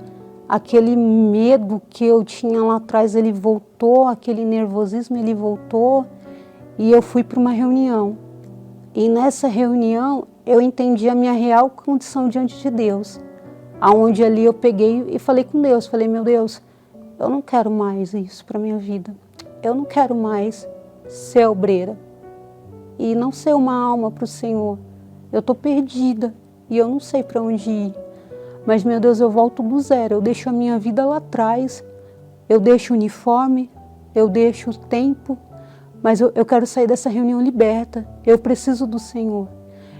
[SPEAKER 15] Aquele medo que eu tinha lá atrás, ele voltou, aquele nervosismo, ele voltou e eu fui para uma reunião. E nessa reunião eu entendi a minha real condição diante de Deus. Aonde ali eu peguei e falei com Deus, falei, meu Deus, eu não quero mais isso para minha vida. Eu não quero mais ser obreira e não ser uma alma para o Senhor. Eu estou perdida e eu não sei para onde ir. Mas, meu Deus, eu volto do zero, eu deixo a minha vida lá atrás, eu deixo o uniforme, eu deixo o tempo, mas eu quero sair dessa reunião liberta, eu preciso do Senhor.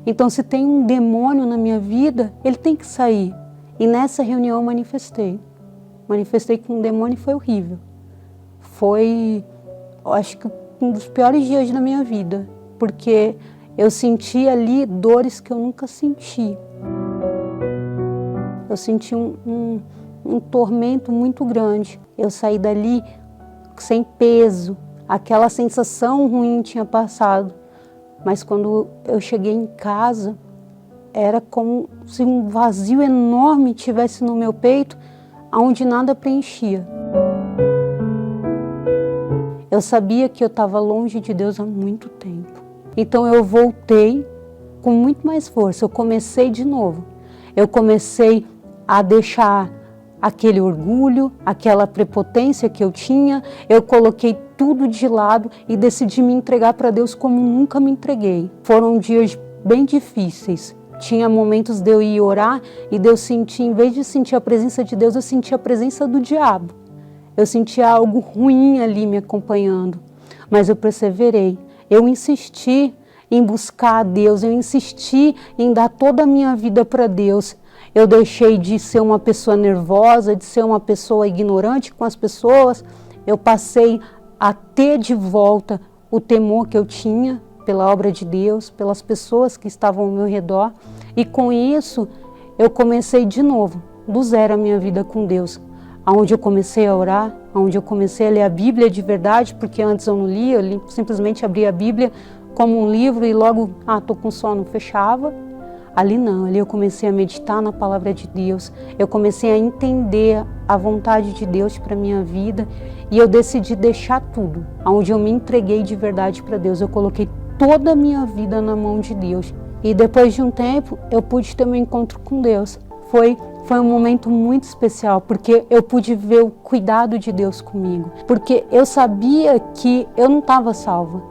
[SPEAKER 15] Então, se tem um demônio na minha vida, ele tem que sair. E nessa reunião eu manifestei com um demônio e foi horrível. Foi, acho que um dos piores dias da minha vida, porque eu senti ali dores que eu nunca senti. Eu senti um tormento muito grande. Eu saí dali sem peso. Aquela sensação ruim tinha passado. Mas quando eu cheguei em casa, era como se um vazio enorme tivesse no meu peito, onde nada preenchia. Eu sabia que eu estava longe de Deus há muito tempo. Então eu voltei com muito mais força. Eu comecei de novo. Eu comecei a deixar aquele orgulho, aquela prepotência que eu tinha, eu coloquei tudo de lado e decidi me entregar para Deus como nunca me entreguei. Foram dias bem difíceis. Tinha momentos de eu ir orar e de eu sentir, em vez de sentir a presença de Deus, eu sentia a presença do diabo. Eu sentia algo ruim ali me acompanhando, mas eu perseverei. Eu insisti em buscar a Deus, eu insisti em dar toda a minha vida para Deus. Eu deixei de ser uma pessoa nervosa, de ser uma pessoa ignorante com as pessoas. Eu passei a ter de volta o temor que eu tinha pela obra de Deus, pelas pessoas que estavam ao meu redor. E com isso, eu comecei de novo, do zero a minha vida com Deus. Onde eu comecei a orar, onde eu comecei a ler a Bíblia de verdade, porque antes eu não lia, eu simplesmente abria a Bíblia como um livro e logo, estou com sono, fechava. Ali não, ali eu comecei a meditar na palavra de Deus, eu comecei a entender a vontade de Deus para a minha vida e eu decidi deixar tudo, onde eu me entreguei de verdade para Deus, eu coloquei toda a minha vida na mão de Deus. E depois de um tempo, eu pude ter um encontro com Deus. Foi um momento muito especial, porque eu pude ver o cuidado de Deus comigo, porque eu sabia que eu não estava salva.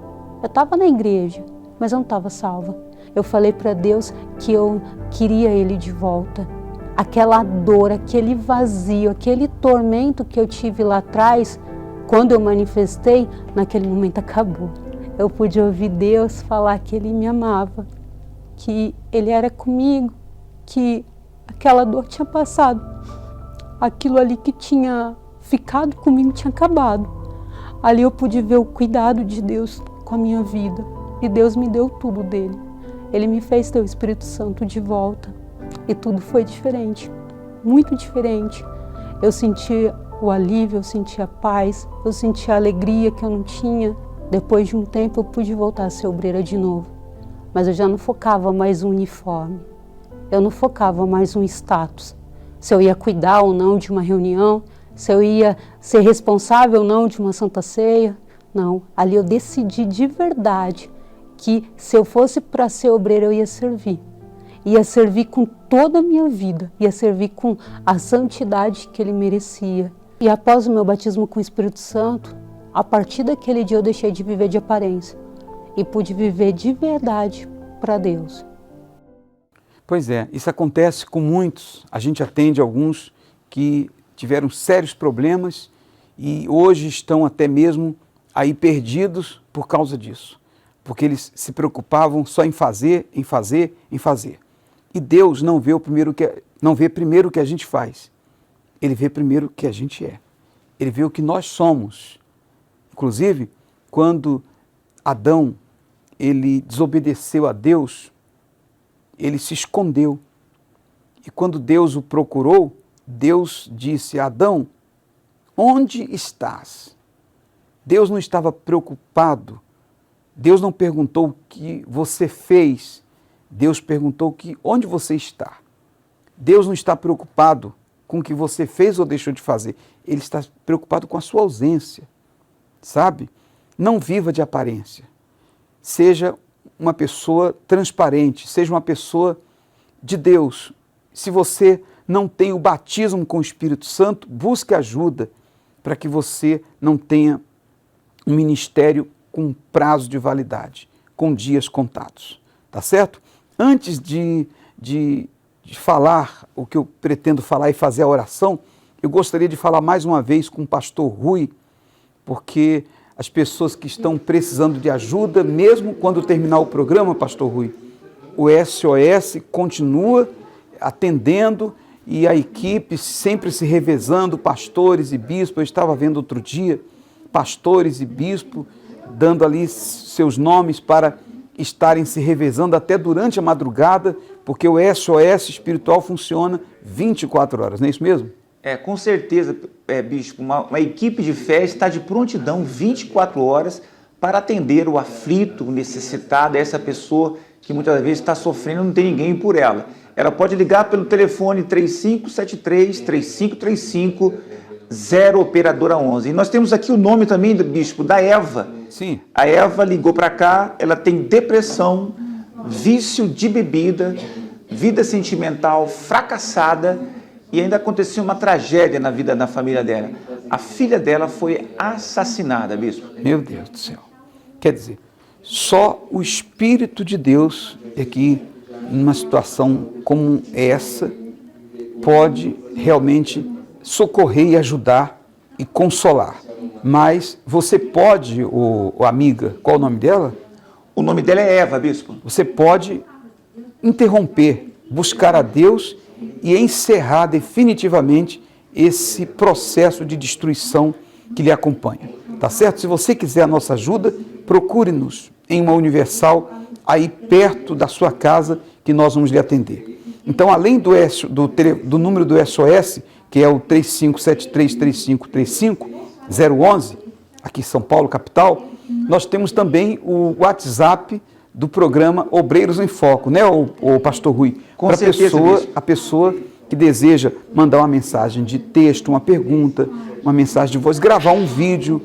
[SPEAKER 15] Eu estava na igreja, mas eu não estava salva. Eu falei para Deus que eu queria Ele de volta. Aquela dor, aquele vazio, aquele tormento que eu tive lá atrás, quando eu manifestei, naquele momento acabou. Eu pude ouvir Deus falar que Ele me amava, que Ele era comigo, que aquela dor tinha passado. Aquilo ali que tinha ficado comigo tinha acabado. Ali eu pude ver o cuidado de Deus com a minha vida. E Deus me deu tudo dele. Ele me fez ter o Espírito Santo de volta. E tudo foi diferente, muito diferente. Eu senti o alívio, eu senti a paz, eu senti a alegria que eu não tinha. Depois de um tempo eu pude voltar a ser obreira de novo. mas eu já não focava mais um uniforme, eu não focava mais um status, se eu ia cuidar ou não de uma reunião, se eu ia ser responsável ou não de uma Santa Ceia. Não, ali eu decidi de verdade que se eu fosse para ser obreira eu ia servir com toda a minha vida, ia servir com a santidade que ele merecia. E após o meu batismo com o Espírito Santo, a partir daquele dia eu deixei de viver de aparência e pude viver de verdade para Deus.
[SPEAKER 1] Pois é, isso acontece com muitos. A gente atende alguns que tiveram sérios problemas e hoje estão até mesmo aí perdidos por causa disso. Porque eles se preocupavam só em fazer, em fazer, em fazer. E Deus não vê primeiro o que a gente faz. Ele vê primeiro o que a gente é. Ele vê o que nós somos. Inclusive, quando Adão ele desobedeceu a Deus, ele se escondeu. E quando Deus o procurou, Deus disse: Adão, onde estás? Deus não estava preocupado. Deus não perguntou o que você fez. Deus perguntou onde você está. Deus não está preocupado com o que você fez ou deixou de fazer. Ele está preocupado com a sua ausência. Sabe? Não viva de aparência. Seja uma pessoa transparente, seja uma pessoa de Deus. Se você não tem o batismo com o Espírito Santo, busque ajuda para que você não tenha um ministério com prazo de validade, com dias contados. Tá certo? Antes de falar o que eu pretendo falar e fazer a oração, eu gostaria de falar mais uma vez com o pastor Rui, porque as pessoas que estão precisando de ajuda, mesmo quando terminar o programa, pastor Rui, o SOS continua atendendo e a equipe sempre se revezando, pastores e bispos. Eu estava vendo outro dia, pastores e bispos dando ali seus nomes para estarem se revezando até durante a madrugada, porque o SOS espiritual funciona 24 horas, não é isso mesmo?
[SPEAKER 3] Com certeza, bispo, uma equipe de fé está de prontidão 24 horas para atender o aflito, o necessitado, essa pessoa que muitas vezes está sofrendo e não tem ninguém por ela. Ela pode ligar pelo telefone 3573-3535, 0 operadora 11. E nós temos aqui o nome também do bispo, da Eva.
[SPEAKER 1] Sim.
[SPEAKER 3] A Eva ligou para cá, ela tem depressão, vício de bebida, vida sentimental fracassada e ainda aconteceu uma tragédia na vida da família dela. A filha dela foi assassinada, bispo.
[SPEAKER 1] Meu Deus do céu. Quer dizer, só o Espírito de Deus é que, numa situação como essa, pode realmente socorrer e ajudar e consolar. Mas você pode, amiga, qual o nome dela?
[SPEAKER 3] O nome dela é Eva, bispo.
[SPEAKER 1] Você pode interromper, buscar a Deus e encerrar definitivamente esse processo de destruição que lhe acompanha. Tá certo? Se você quiser a nossa ajuda, procure-nos em uma Universal aí perto da sua casa que nós vamos lhe atender. Então, além do número do SOS, que é o 3573-3535, 011, aqui em São Paulo, capital, nós temos também o WhatsApp do programa Obreiros em Foco, né, o pastor Rui?
[SPEAKER 3] Com certeza,
[SPEAKER 1] a pessoa que deseja mandar uma mensagem de texto, uma pergunta, uma mensagem de voz, gravar um vídeo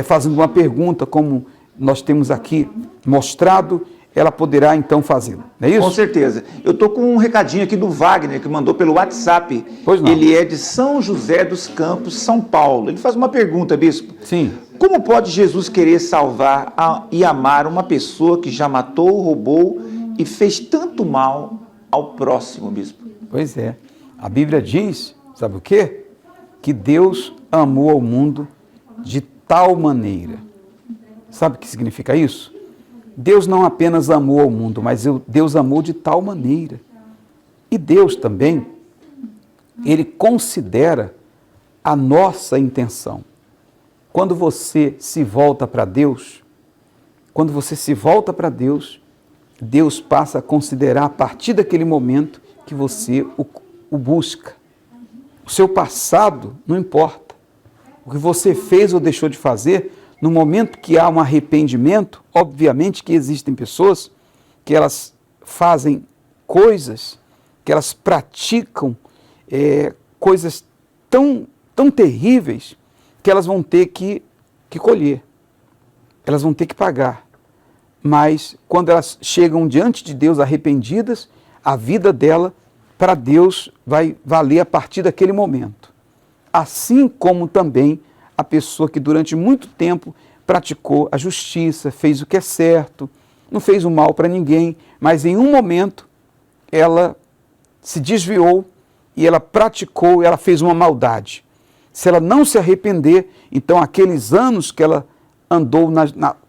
[SPEAKER 1] fazendo uma pergunta, como nós temos aqui mostrado, ela poderá então fazê-lo, não é isso?
[SPEAKER 3] Com certeza. Eu estou com um recadinho aqui do Wagner, que mandou pelo WhatsApp.
[SPEAKER 1] Pois não.
[SPEAKER 3] Ele é de São José dos Campos, São Paulo. Ele faz uma pergunta, bispo.
[SPEAKER 1] Sim.
[SPEAKER 3] Como pode Jesus querer salvar e amar uma pessoa que já matou, roubou e fez tanto mal ao próximo, bispo?
[SPEAKER 1] Pois é. A Bíblia diz, sabe o quê? Que Deus amou ao mundo de tal maneira. Sabe o que significa isso? Deus não apenas amou ao mundo, mas Deus amou de tal maneira. E Deus também, Ele considera a nossa intenção. Quando você se volta para Deus, Deus passa a considerar a partir daquele momento que você o busca. O seu passado não importa. O que você fez ou deixou de fazer, no momento que há um arrependimento, obviamente que existem pessoas que elas fazem coisas, que elas praticam coisas tão terríveis que elas vão ter que colher, elas vão ter que pagar. Mas quando elas chegam diante de Deus arrependidas, a vida dela para Deus vai valer a partir daquele momento. Assim como também a pessoa que durante muito tempo praticou a justiça, fez o que é certo, não fez o mal para ninguém, mas em um momento ela se desviou e ela praticou, ela fez uma maldade. Se ela não se arrepender, então aqueles anos que ela andou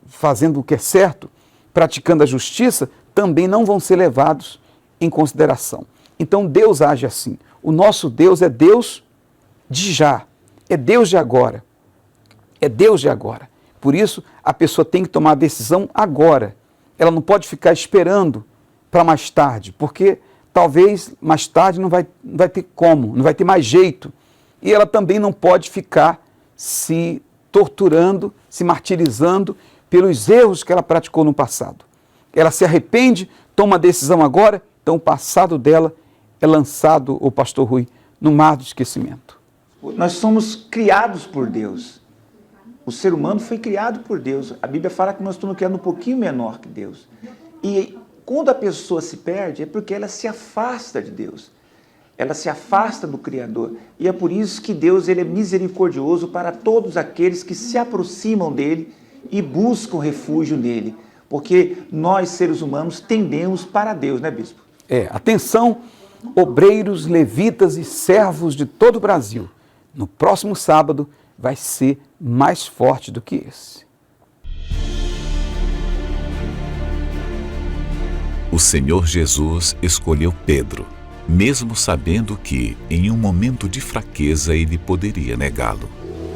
[SPEAKER 1] fazendo o que é certo, praticando a justiça, também não vão ser levados em consideração. Então Deus age assim. O nosso Deus é Deus de já, é Deus de agora. É Deus de agora. Por isso, a pessoa tem que tomar a decisão agora. Ela não pode ficar esperando para mais tarde, porque talvez mais tarde não vai ter como, não vai ter mais jeito. E ela também não pode ficar se torturando, se martirizando pelos erros que ela praticou no passado. Ela se arrepende, toma a decisão agora, então o passado dela é lançado, o pastor Rui, no mar do esquecimento.
[SPEAKER 3] Nós somos criados por Deus. O ser humano foi criado por Deus. A Bíblia fala que nós estamos criados um pouquinho menor que Deus. E quando a pessoa se perde, é porque ela se afasta de Deus. Ela se afasta do Criador. E é por isso que Deus ele é misericordioso para todos aqueles que se aproximam dele e buscam refúgio nele. Porque nós, seres humanos, tendemos para Deus, né, bispo?
[SPEAKER 1] Atenção, obreiros, levitas e servos de todo o Brasil. No próximo sábado vai ser mais forte do que esse.
[SPEAKER 16] O Senhor Jesus escolheu Pedro, mesmo sabendo que, em um momento de fraqueza, ele poderia negá-lo.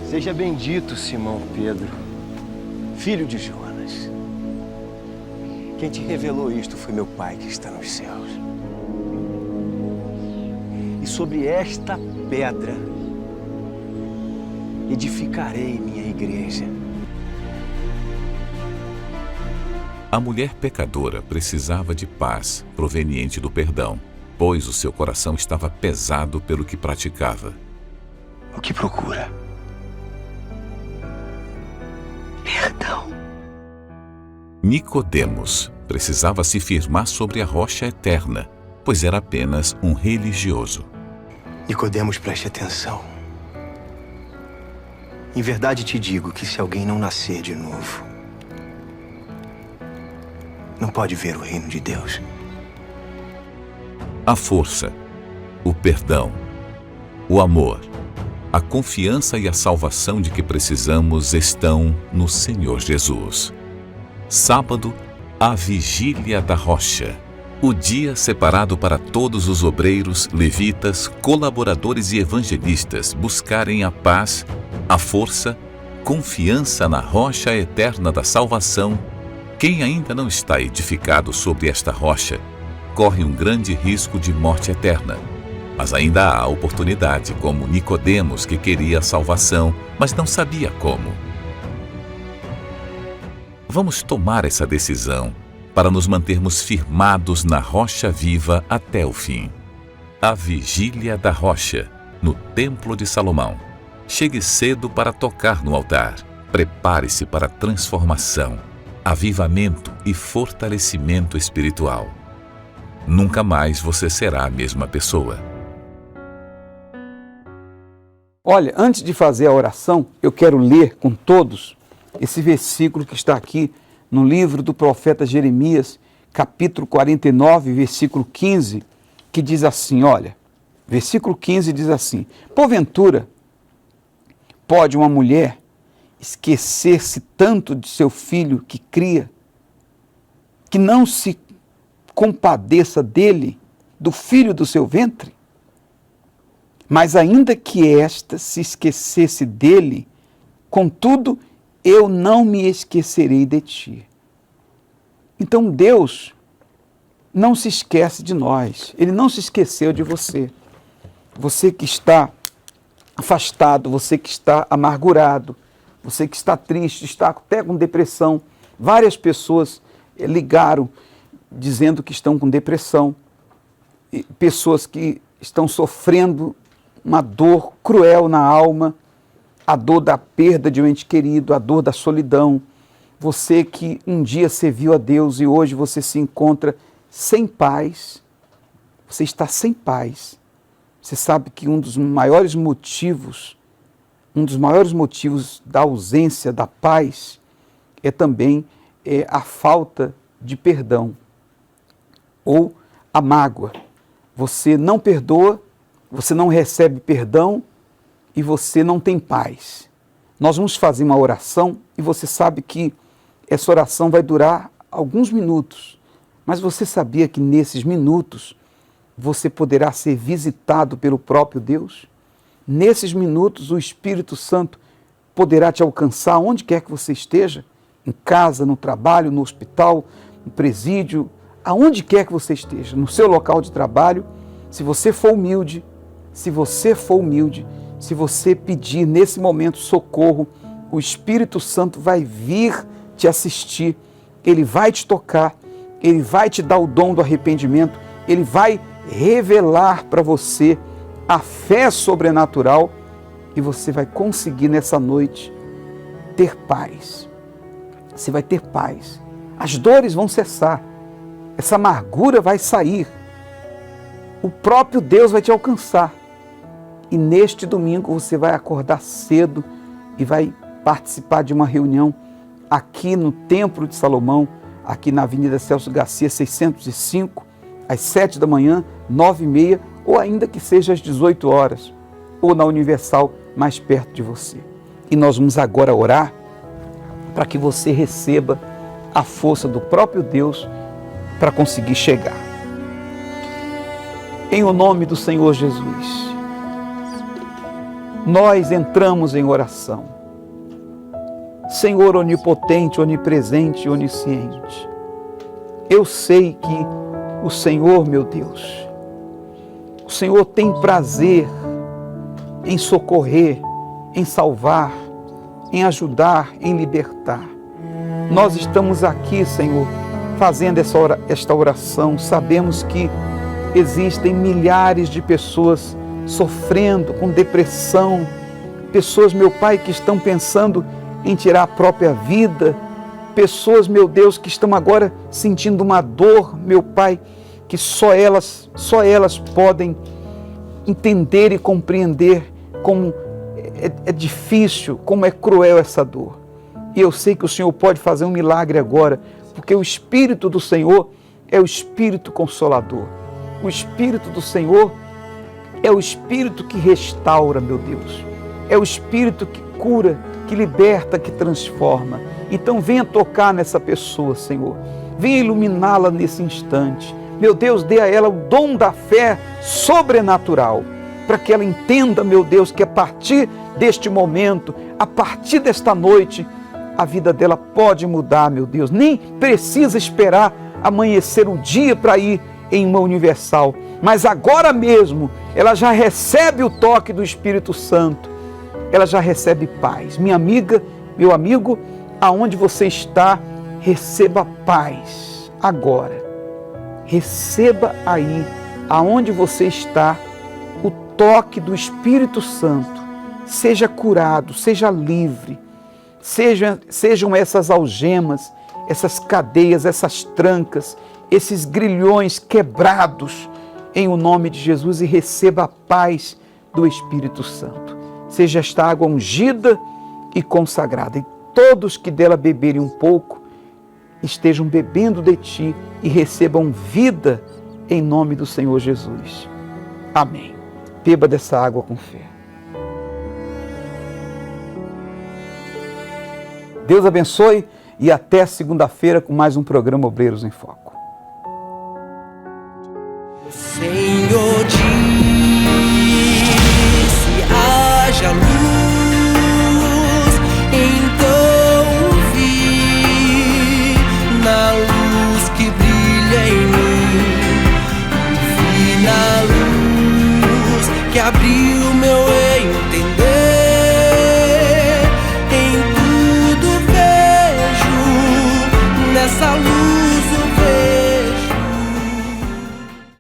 [SPEAKER 17] Seja bendito, Simão Pedro, filho de Jonas. Quem te revelou isto foi meu Pai que está nos céus. E sobre esta pedra edificarei minha igreja.
[SPEAKER 16] A mulher pecadora precisava de paz proveniente do perdão, pois o seu coração estava pesado pelo que praticava.
[SPEAKER 17] O que procura? Perdão.
[SPEAKER 16] Nicodemos precisava se firmar sobre a rocha eterna, pois era apenas um religioso.
[SPEAKER 17] Nicodemos, preste atenção. Em verdade te digo que se alguém não nascer de novo, não pode ver o reino de Deus.
[SPEAKER 16] A força, o perdão, o amor, a confiança e a salvação de que precisamos estão no Senhor Jesus. Sábado, a Vigília da Rocha. O dia separado para todos os obreiros, levitas, colaboradores e evangelistas buscarem a paz, a força, confiança na rocha eterna da salvação. Quem ainda não está edificado sobre esta rocha, corre um grande risco de morte eterna. Mas ainda há oportunidade, como Nicodemos, que queria a salvação, mas não sabia como. Vamos tomar essa decisão para nos mantermos firmados na rocha viva até o fim. A Vigília da Rocha, no Templo de Salomão. Chegue cedo para tocar no altar. Prepare-se para a transformação, avivamento e fortalecimento espiritual. Nunca mais você será a mesma pessoa.
[SPEAKER 1] Olha, antes de fazer a oração, eu quero ler com todos esse versículo que está aqui no livro do profeta Jeremias, capítulo 49, versículo 15, que diz assim, olha, versículo 15 diz assim: porventura, pode uma mulher esquecer-se tanto de seu filho que cria, que não se compadeça dele, do filho do seu ventre? Mas ainda que esta se esquecesse dele, contudo, eu não me esquecerei de ti. Então Deus não se esquece de nós, Ele não se esqueceu de você. Você que está afastado, você que está amargurado, você que está triste, está até com depressão. Várias pessoas ligaram dizendo que estão com depressão, pessoas que estão sofrendo uma dor cruel na alma, a dor da perda de um ente querido, a dor da solidão. Você que um dia serviu a Deus e hoje você se encontra sem paz, você está sem paz. Você sabe que um dos maiores motivos da ausência da paz é também a falta de perdão ou a mágoa. Você não perdoa, você não recebe perdão e você não tem paz. Nós vamos fazer uma oração e você sabe que essa oração vai durar alguns minutos, mas você sabia que nesses minutos você poderá ser visitado pelo próprio Deus? Nesses minutos o Espírito Santo poderá te alcançar onde quer que você esteja, em casa, no trabalho, no hospital, no presídio, aonde quer que você esteja, no seu local de trabalho. Se você for humilde, se você pedir nesse momento socorro, o Espírito Santo vai vir te assistir, ele vai te tocar, ele vai te dar o dom do arrependimento, ele vai revelar para você a fé sobrenatural e você vai conseguir nessa noite ter paz. Você vai ter paz. As dores vão cessar, essa amargura vai sair, o próprio Deus vai te alcançar. E neste domingo você vai acordar cedo e vai participar de uma reunião aqui no Templo de Salomão, aqui na Avenida Celso Garcia, 605, às 7 da manhã, 9h30, ou ainda que seja às 18 horas, ou na Universal, mais perto de você. E nós vamos agora orar para que você receba a força do próprio Deus para conseguir chegar. Em o nome do Senhor Jesus, nós entramos em oração. Senhor onipotente, onipresente e onisciente, eu sei que o Senhor, meu Deus, o Senhor tem prazer em socorrer, em salvar, em ajudar, em libertar. Nós estamos aqui, Senhor, fazendo esta oração. Sabemos que existem milhares de pessoas sofrendo com depressão, pessoas, meu Pai, que estão pensando em tirar a própria vida, pessoas, meu Deus, que estão agora sentindo uma dor, meu Pai, que só elas podem entender e compreender como é difícil, como é cruel essa dor. E eu sei que o Senhor pode fazer um milagre agora, porque o Espírito do Senhor é o Espírito Consolador. O Espírito do Senhor é o Espírito que restaura, meu Deus. É o Espírito que cura, que liberta, que transforma. Então venha tocar nessa pessoa, Senhor. Venha iluminá-la nesse instante. Meu Deus, dê a ela o dom da fé sobrenatural, para que ela entenda, meu Deus, que a partir deste momento, a partir desta noite, a vida dela pode mudar, meu Deus. Nem precisa esperar amanhecer o dia para ir em uma Universal, mas agora mesmo ela já recebe o toque do Espírito Santo, ela já recebe paz. Minha amiga, meu amigo, aonde você está, receba paz agora. Receba aí, aonde você está, o toque do Espírito Santo. Seja curado, seja livre, sejam essas algemas, essas cadeias, essas trancas, esses grilhões quebrados em o nome de Jesus, e receba a paz do Espírito Santo. Seja esta água ungida e consagrada, e todos que dela beberem um pouco estejam bebendo de ti e recebam vida em nome do Senhor Jesus. Amém. Beba dessa água com fé. Deus abençoe e até segunda-feira com mais um programa Obreiros em Foco.
[SPEAKER 18] O Senhor disse: haja luz, então vi na luz que brilha em mim, vi na luz que abriu meu entender.